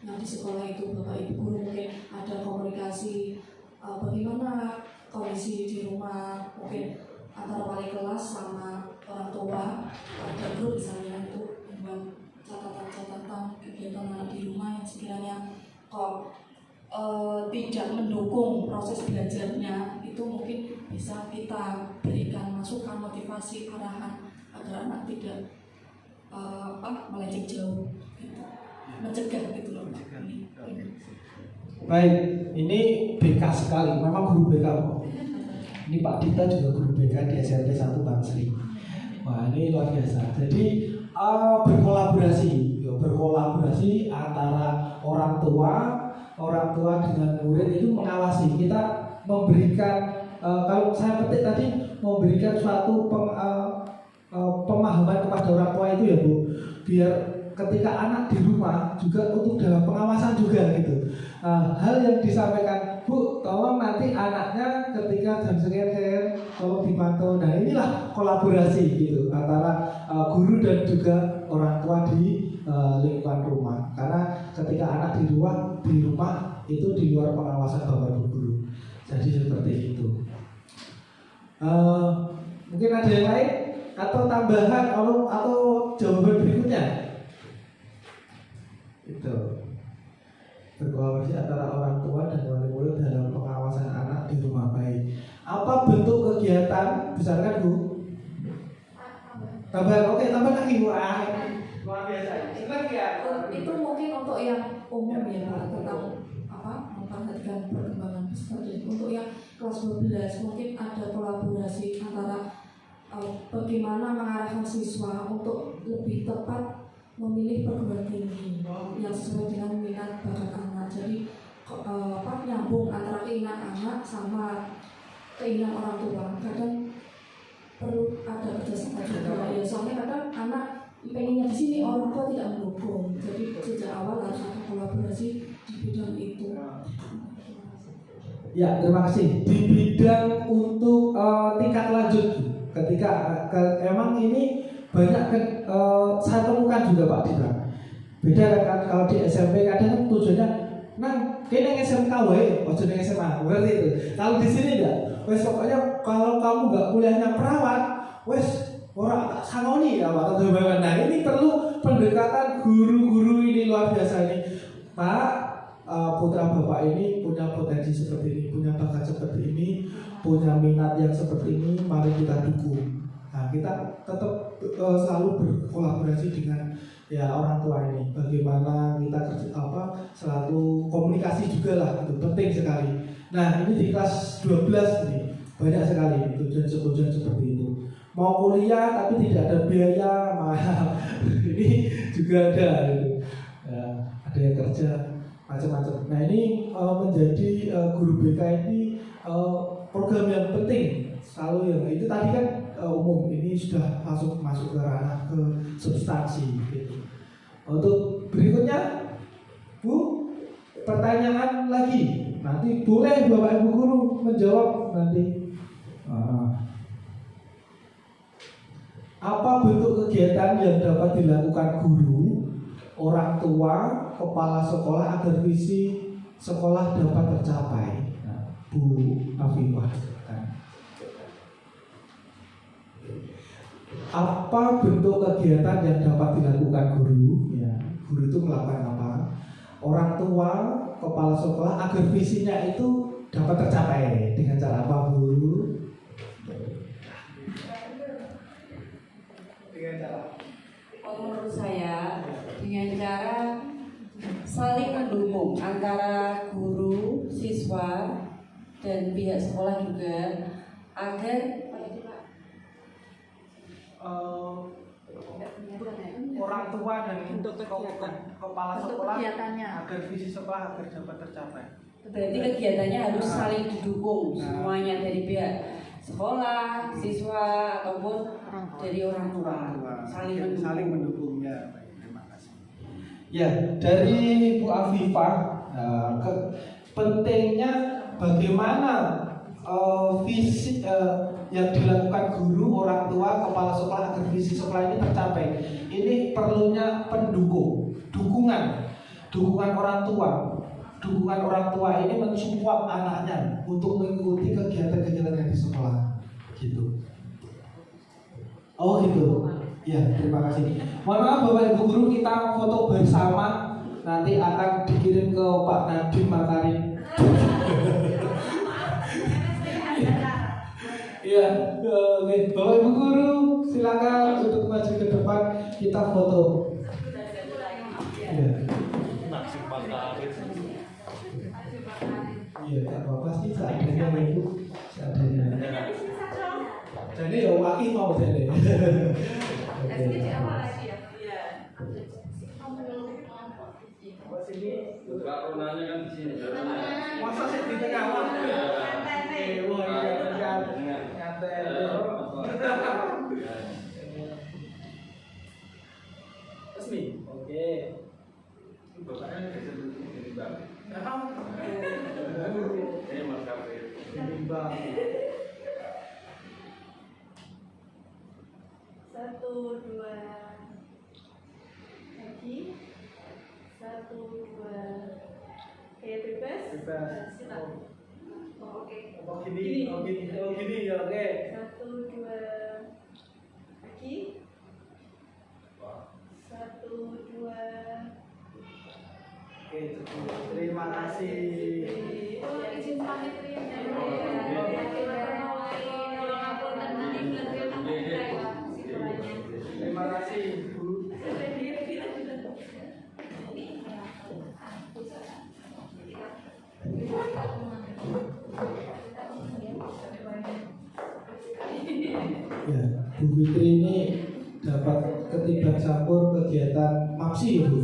yang di sekolah itu bapak ibu guru, mungkin ada komunikasi bagaimana kondisi di rumah, mungkin antara wali kelas sama orang tua, ada grup misalnya itu membuat catatan-catatan kegiatan anak di rumah yang sekiranya kok tidak mendukung proses belajarnya, itu mungkin bisa kita berikan masukan, motivasi, arahan agar anak tidak melenceng jauh, gitu. Mencegah gitu loh. Baik, ini BK sekali, memang guru BK. Ini Pak Dita juga guru BK di SMP 1 Bangsri. Wah ini luar biasa. Jadi berkolaborasi antara orang tua dengan murid itu mengawasi. Kita memberikan kalau saya petik tadi memberikan suatu pemahaman kepada orang tua itu ya Bu, biar ketika anak di rumah juga untuk dalam pengawasan juga gitu. Hal yang disampaikan Bu, tolong nanti anaknya ketika jam sekian tolong dipantau. Nah inilah kolaborasi gitu antara guru dan juga orang tua di lingkungan rumah. Karena ketika anak di rumah itu di luar pengawasan bapak ibu guru. Jadi seperti itu. Mungkin ada yang lain atau tambahan atau jawaban berikutnya? Itu berkolaborasi antara orang tua dan wali murid dalam pengawasan anak di rumah baik. Apa bentuk kegiatan besarkan Bu? Tambahan, oke tambah lagi Bu. Luar biasa. Senang ya. Itu mungkin untuk yang umum ya Pak, tentang memperhatikan perkembangan peserta. Untuk yang kelas 12 mungkin ada kolaborasi antara bagaimana mengarahkan siswa untuk lebih tepat memilih perguruan tinggi yang sesuai dengan minat bakat anak. Jadi nyambung antara keinginan anak sama keinginan orang tua. Kadang perlu ada kerjasama juga ya, soalnya kadang anak pengennya di sini orang tua tidak mendukung, jadi sejak awal harus ada kolaborasi di bidang itu. Ya, terima kasih. Di bidang untuk tingkat lanjut, ketika emang ini banyak saya temukan juga Pak Dita. Beda kan kalau di SMP kadang tujuannya, nah kayaknya SMK ojo nang SMA, berarti itu. Kalau di sini enggak, wes pokoknya kalau kamu nggak kuliahnya perawat, wes orang tak sangoni ya Pak. Nah ini perlu pendekatan guru-guru ini luar biasa nih Pak. Putra Bapak ini punya potensi seperti ini, punya bakat seperti ini, punya minat yang seperti ini, mari kita dukung. Nah, kita tetap selalu berkolaborasi dengan ya orang tua ini. Bagaimana kita selalu komunikasi juga lah, itu penting sekali. Nah, ini di kelas 12 nih, banyak sekali tujuan-tujuan seperti itu. Mau kuliah tapi tidak ada biaya, ini juga ada gitu. Ya, ada yang kerja macam-macam. Nah ini menjadi guru BK ini program yang penting selalu yang itu tadi kan umum, ini sudah masuk ke ranah ke substansi gitu. Untuk berikutnya Bu, pertanyaan lagi nanti boleh Bapak Ibu guru menjawab nanti. Apa bentuk kegiatan yang dapat dilakukan guru, orang tua, kepala sekolah agar visi sekolah dapat tercapai? Nah, Bu Afifah, apa bentuk kegiatan yang dapat dilakukan guru? Ya, guru itu melakukan apa? Orang tua, kepala sekolah agar visinya itu dapat tercapai dengan cara apa, Bu? Dengan cara? Menurut saya dengan cara saling mendukung antara guru, siswa, dan pihak sekolah juga agar orang tua dan kepala sekolah agar visi sekolah agar dapat tercapai. berarti kegiatannya harus saling didukung semuanya dari pihak sekolah, siswa ataupun dari orang tua. Saling mendukung ya. Terima kasih. Ya, dari Bu Afifah, pentingnya bagaimana visi yang dilakukan guru, orang tua, kepala sekolah agar visi sekolah ini tercapai. Ini perlunya dukungan orang tua. Dukungan orang tua ini mensupport anaknya untuk mengikuti kegiatan-kegiatan yang di sekolah, gitu. Oh gitu. Ya, terima kasih. Mohon maaf Bapak Ibu guru, kita foto bersama nanti akan dikirim ke Pak Nadiem Makarim. Iya, oke. Bapak Ibu guru, silakan untuk maju ke depan, kita foto. Iya. Iya, tak apa-apa sih, seadanya Ibu, seadanya. Jadi ya wakil mau jadi. Kak Ronanya kan di sini. Masa sih di tengah waktu? Resmi, oke. Bapaknya bisa duduk di bang. Ini mas kafe. Di bang. 1, 2 lagi 1, 2 bebas silakan. Oke. Gini ya, oke. 1, 2 lagi 1, 2. Oke, cukup. Terima kasih. Izin pamit Terima kasih, Bu. Ya, Bu Fitri ini dapat ketiban campur kegiatan MAPSI ya Bu.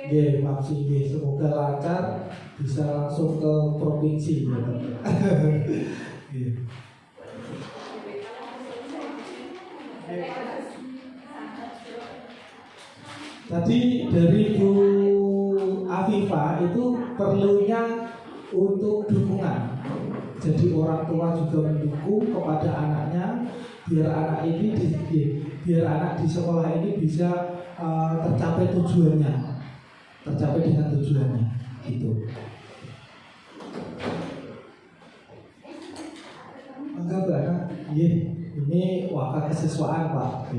Nggih, MAPSI nggih, semoga lancar bisa langsung ke provinsi ya. Tadi dari Bu Afifah itu perlunya untuk dukungan. Jadi orang tua juga mendukung kepada anaknya biar anak di sekolah ini bisa tercapai tujuannya, tercapai dengan tujuannya, gitu. Enggak Bu Ana, ini wakil kesiswaan Pak,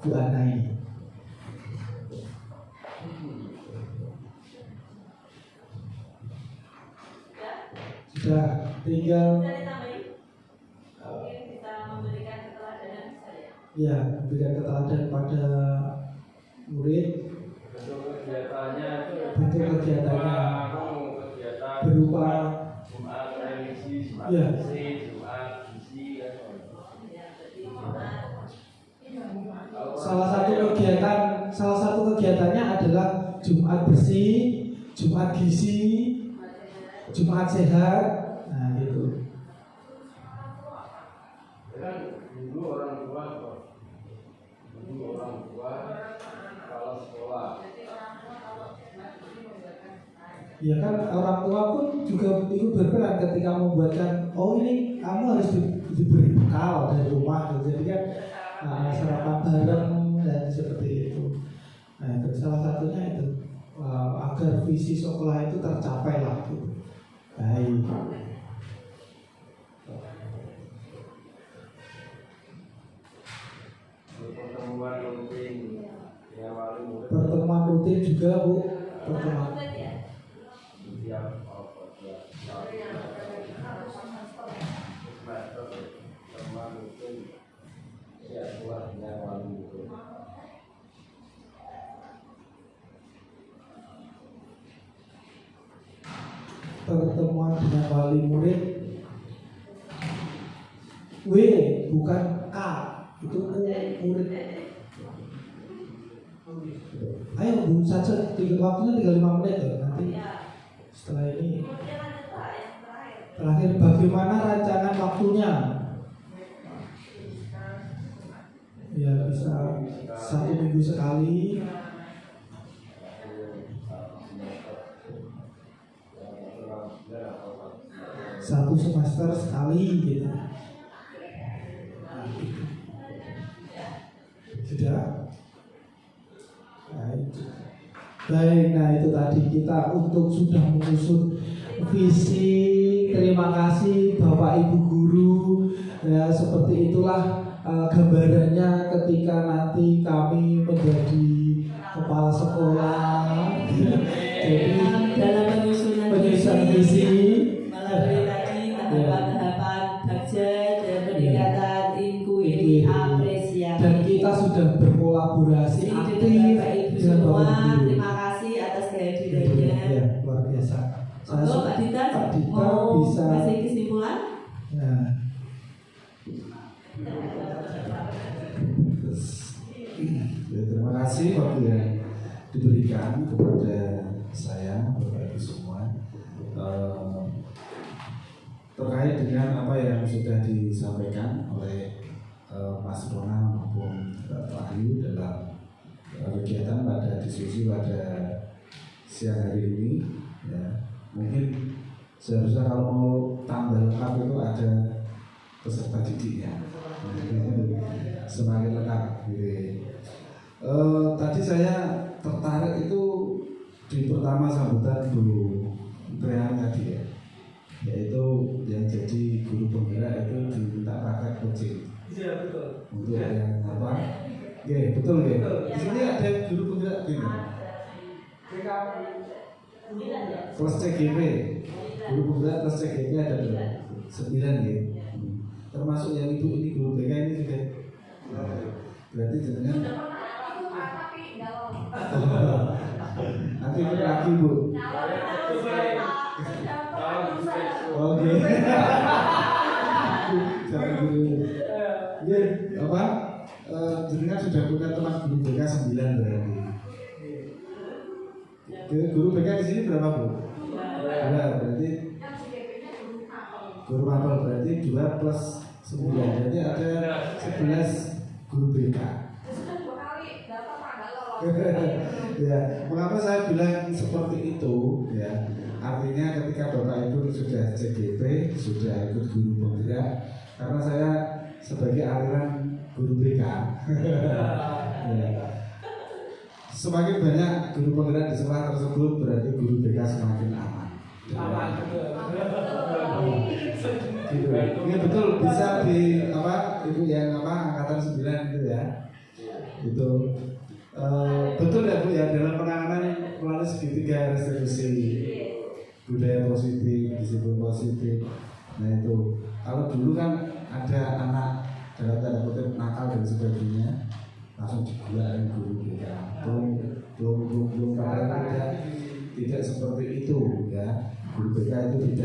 Bu Ana ini. Sudah, tinggal mungkin bisa memberikan keteladanan saya. ya memberikan keteladanan pada murid. Bentuk kegiatannya berupa Jumat religi, Jumat ya. bersih, Jumat gizi kan. Salah satu kegiatannya adalah Jumat bersih, Jumat gizi, Jumat sehat. Nah, gitu. Kan dulu orang tua kalau sekolah. Ya kan orang tua pun juga ikut berperan ketika membuatkan, oh ini kamu harus diberi bekal dari rumah, jadi kan sarapan bareng dan seperti itu. Nah, itu salah satunya itu agar visi sekolah itu tercapai lah gitu. Baik. Pertemuan rutin juga Bu. Pertemuan. Pertemuan dengan wali murid. W bukan K, itu murid. Ayo Bu saja, waktunya tinggal 5 menit loh. Nanti setelah ini terakhir, bagaimana rancangan waktunya? Ya bisa 1 minggu sekali. Satu semester sekali gitu. Sudah? Baik, nah itu tadi kita untuk sudah menyusun visi. Terima kasih Bapak Ibu Guru. Ya seperti itulah gambarannya ketika nanti kami menjadi kepala sekolah. Jadi dalam penyusunan visi melalui tadi tahapan-tahapan budget dan peningkatan inkuisi apresiasi. Dan kita sudah berkolaborasi aktif dengan Bapak Ibu. Terima kasih atas kehadirannya. Ya, luar biasa. Pak Dita mau bisa kasih kesimpulan? Ya. Ya, terima kasih waktu yang diberikan kepada saya, Bapak Ibu semua, terkait dengan apa yang sudah disampaikan oleh Mas Ronald maupun Mbak Wahyu dalam kegiatan pada diskusi pada siang hari ini. Ya, mungkin seharusnya kalau mau tambah lengkap itu ada peserta didiknya, semakin lengkap. Gitu. Tadi saya tertarik itu di pertama sambutan Bu Trian tadi ya, yaitu yang jadi guru penggerak itu diminta praktek coaching. Iya betul. Untuk yang apa? Oke, betul ya. Di sini ada guru penggerak gini. Plus CGP, guru penggerak plus CGP ada 9 ya. Termasuk yang ibu ini guru BK ini juga. Berarti jenengan. Nanti ini lagi Bu. Oke. Jangan dulu. Ya, apa? Jenengan sudah punya teman guru BK 9 berarti. Guru BK di sini berapa Bu? Berarti guru mapel berarti 2 plus 9, berarti ada 11 guru BK. Sudah 2 kali dapat Pak, nggak lolos. Ya, mengapa saya bilang seperti itu? Ya, artinya ketika Bapak Ibu sudah CGP, sudah ikut guru penggerak, karena saya sebagai aliran guru BK. Ya. Semakin banyak guru penggerak di sekolah tersebut, berarti guru BK semakin aman. Gitu. Ini betul bisa di apa ibu yang apa angkatan 9 itu ya. Itu betul ya Bu ya, dalam penanganan melalui segitiga restitusi budaya positif, disiplin positif. Nah itu kalau dulu kan ada anak dalam tanda kutip nakal dan sebagainya, langsung digulain guru kita. Belum pada tidak seperti itu ya. Guru BK itu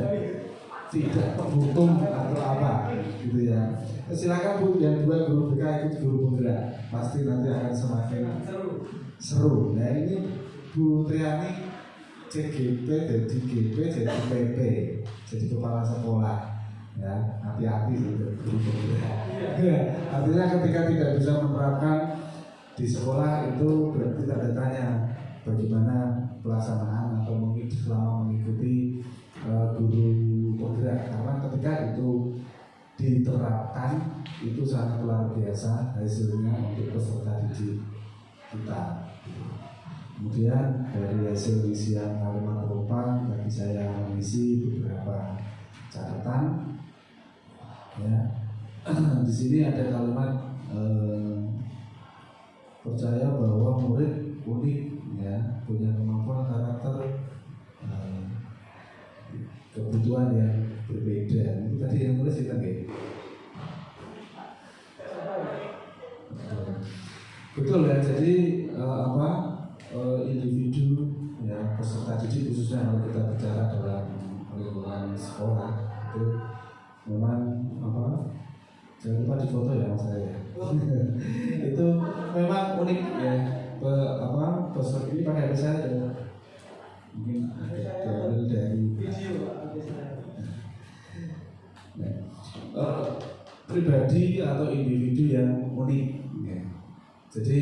tidak menghukum atau apa gitu ya. Silakan Bu yang 2 guru BK ikut guru penggerak, pasti nanti akan semakin seru. Nah ini Bu Triani CGP jadi GP jadi PP jadi kepala sekolah ya, hati-hati gitu guru penggerak. Artinya ketika tidak bisa menerapkan di sekolah itu berarti tanda tanya bagaimana pelaksanaan atau mungkin selama mengikuti guru penggerak, karena ketika itu diterapkan itu sangat luar biasa hasilnya untuk peserta didik kita. Kemudian dari hasil isian kalimat penumpang bagi saya mengisi beberapa catatan ya. Di sini ada kalimat percaya bahwa murid unik ya, punya kemampuan karakter kebutuhan yang berbeda. Itu tadi yang nulis kita nggak? Betul ya. Jadi individu ya peserta didik khususnya kalau kita bicara dalam lingkungan sekolah itu memang jangan lupa difoto ya mas saya. Itu memang unik ya. Peserta ini pakai HP saya dan mungkin diambil dari pribadi atau individu yang unik ya. Jadi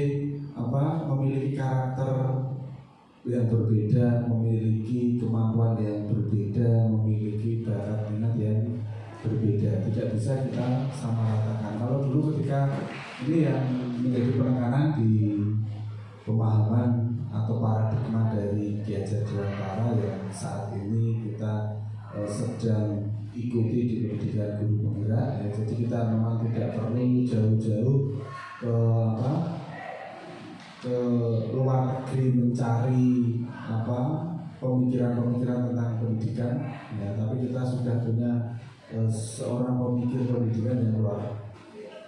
memiliki karakter yang berbeda, memiliki kemampuan yang berbeda, memiliki bakat minat yang berbeda. Tidak bisa kita samaratakan. Kalau dulu ketika ini yang menjadi penekanan di pemahaman atau paradigma dari Ki Hajar Dewantara yang saat ini kita sedang ikuti di pendidikan guru penggerak ya. Jadi kita memang tidak perlu jauh-jauh ke luar negeri mencari pemikiran-pemikiran tentang pendidikan ya, tapi kita sudah punya seorang pemikir pendidikan yang luar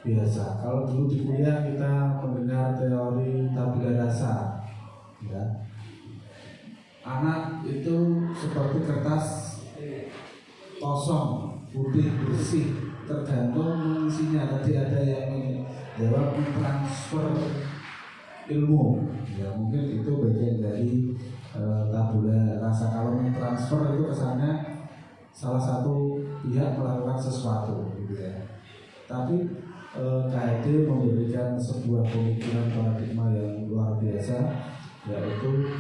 biasa. Kalau dulu di kuliah kita mendengar teori tabula rasa ya. Anak itu seperti kertas kosong, putih, bersih, tergantung mengisinya. Tadi ada yang menjawab transfer ilmu ya, mungkin itu bagian dari tabula rasa. Kalau mentransfer itu kesannya salah satu pihak melakukan sesuatu gitu ya. Tapi KHD memberikan sebuah pemikiran paradigma yang luar biasa, yaitu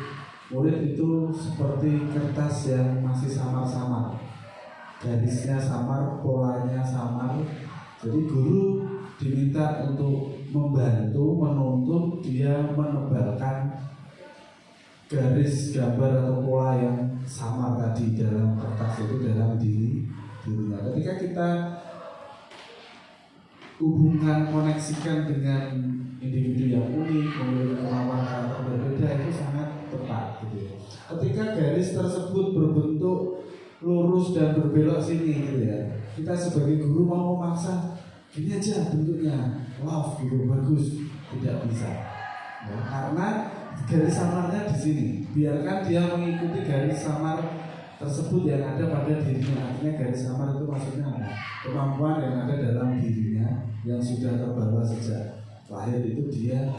murid itu seperti kertas yang masih samar-samar, garisnya samar, polanya samar. Jadi guru diminta untuk membantu, menuntut dia menebalkan garis gambar atau pola yang samar tadi dalam kertas itu dalam dirinya. Ketika kita hubungkan, koneksikan dengan individu yang unik, memiliki kemampuan karakter berbeda, itu sangat tepat gitu ya. Ketika garis tersebut berbentuk lurus dan berbelok sini gitu ya, kita sebagai guru mau memaksa gini aja bentuknya, love gitu, bagus, tidak bisa ya, karena garis samarnya di sini. Biarkan dia mengikuti garis samar tersebut yang ada pada dirinya. Artinya garis samar itu maksudnya apa? Kemampuan yang ada dalam dirinya yang sudah terbawa sejak lahir, itu dia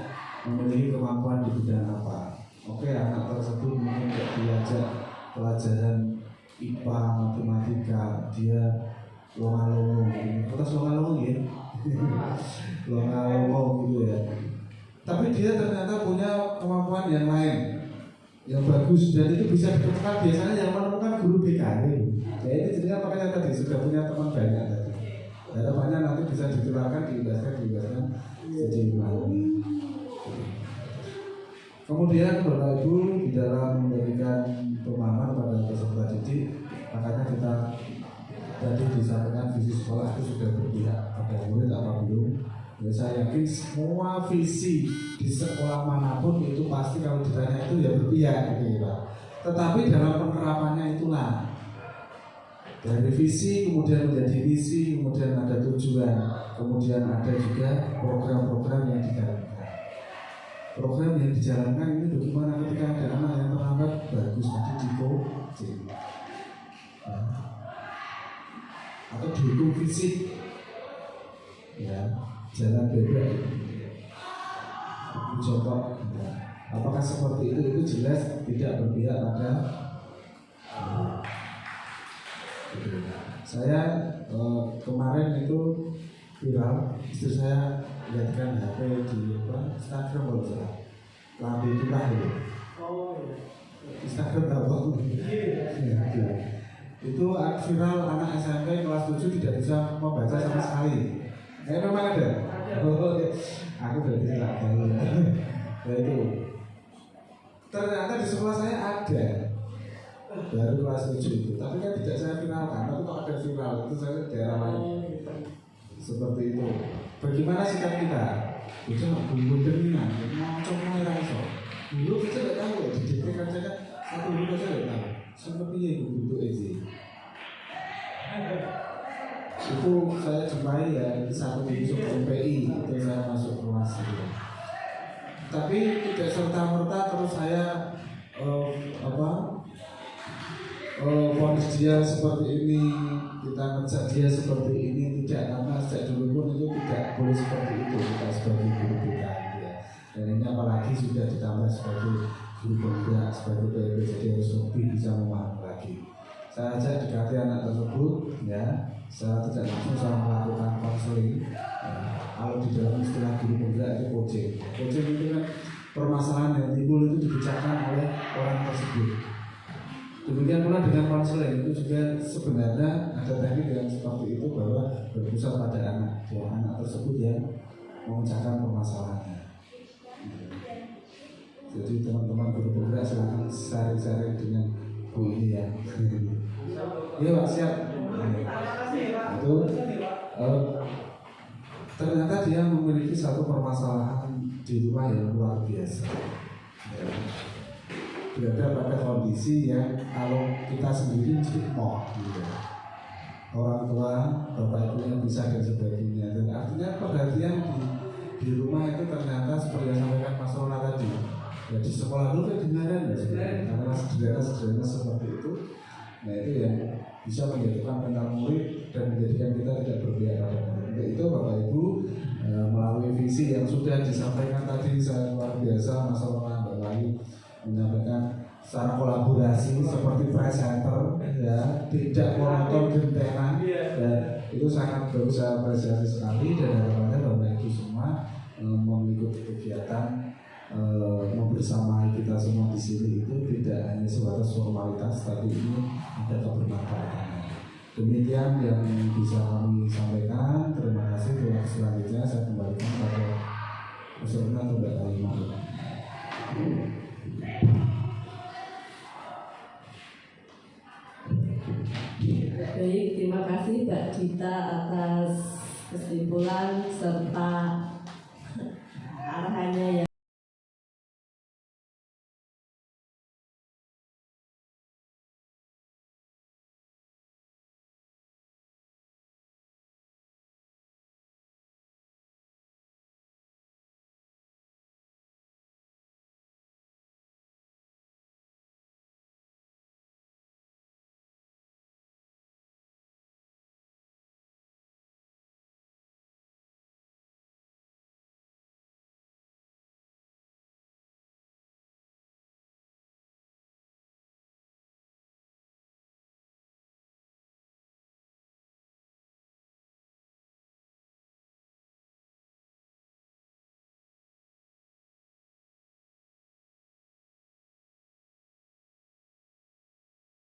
memiliki kemampuan di bidang apa. Oke, anak tersebut mungkin tidak diajak pelajaran IPA, matematika, dia longa-longo, kertas longa-longo ya. lo ngomong gitu ya. Tapi dia ternyata punya kemampuan yang lain yang bagus dan itu bisa ditemukan biasanya yang menemukan guru BKD. Ya ini jadinya makanya tadi sudah punya teman banyak tadi. Harapannya nanti bisa ditularkan diindahkan jadi melalui. Kemudian Bapak Ibu di dalam memberikan pemahaman pada peserta didik, makanya kita tadi disampaikan visi sekolah itu sudah berpihak pada murid apa belum. Ya, saya yakin semua visi di sekolah manapun itu pasti kalau ditanya itu ya berpihak gitu ya Pak. Tetapi dalam penerapannya itulah dari visi kemudian menjadi misi, kemudian ada tujuan, kemudian ada juga program-program yang dijalankan. Program yang dijalankan ini bagaimana ketika ada anak yang terlambat bagus tadi di coaching atau dihukum fisik ya jalan bebek contoh ya. Apakah seperti itu jelas tidak berpihak pada saya kemarin itu viral istri saya lihatkan HP di Instagram kalau salah lambe itulah ya Instagram apa itu viral anak SMP kelas 7 tidak bisa membaca sama sekali. Memang ada. Aku berarti tidak tahu. Nah itu ternyata di sekolah saya ada baru kelas 7 itu, tapi kan tidak saya viralkan. Tapi kalau ada viral itu saya daerah lain seperti itu. Bagaimana sikap kita? Itu nggak bumbu-bumbuan, ngocok mulai iso. Dulu kita nggak tahu, di DP kan saya satu dulu saya nggak tahu. Seperti itu bentuk EZ. Itu saya jumpai ya di satu minggu sebelum PI itu saya masuk kelas itu. Tapi tidak serta merta terus saya vonis dia seperti ini, kita ngejak dia seperti ini, tidak, karena sejak dulu pun itu tidak boleh seperti itu kita sebagai guru BK ya. Dan ini apalagi sudah ditambah sebagai guru bergerak sebagai PLB, jadi harus lebih bisa memahami lagi. Saya ajak dekati anak tersebut ya, secara tidak langsung saya melakukan konseling ya. Kalau di dalam istilah guru bergerak itu coaching. Coaching itu kan permasalahan yang timbul itu dibicarakan oleh orang tersebut. Demikian pula dengan konseling itu juga sebenarnya ada teknik yang seperti itu bahwa berpusat pada anak, ya, anak tersebut yang memecahkan permasalahannya. Jadi teman-teman guru bergerak silakan sharing-sharing dengan Bu ini ya. Iya Pak, siap. Itu ternyata dia memiliki satu permasalahan di rumah yang luar biasa. Berada pada kondisi yang kalau kita sendiri mau gitu. Orang tua, bapak ibu yang bisa dan sebagainya. Dan artinya perhatian di rumah itu ternyata seperti yang sampaikan Mas Rona tadi. Ya di sekolah dulu kedengaran ya sebenarnya karena sederhana seperti itu. Nah itu yang bisa menjadikan mental murid dan menjadikan kita tidak berpihak pada murid. Untuk itu Bapak Ibu melalui visi yang sudah disampaikan tadi saya luar biasa Mas Rona Mbak Wahyu menyampaikan secara kolaborasi seperti presenter ya, tidak monoton gentenan dan itu sangat bagus, saya apresiasi sekali dan harapannya Bapak Ibu semua mengikuti kegiatan membersamai kita semua di sini itu tidak hanya sebatas formalitas tapi ini ada kebermanfaatannya. Demikian yang bisa kami sampaikan. Terima kasih. Untuk selanjutnya saya kembalikan pada peserta Mbak Alimah. Baik, terima kasih Mbak Dita atas kesimpulan serta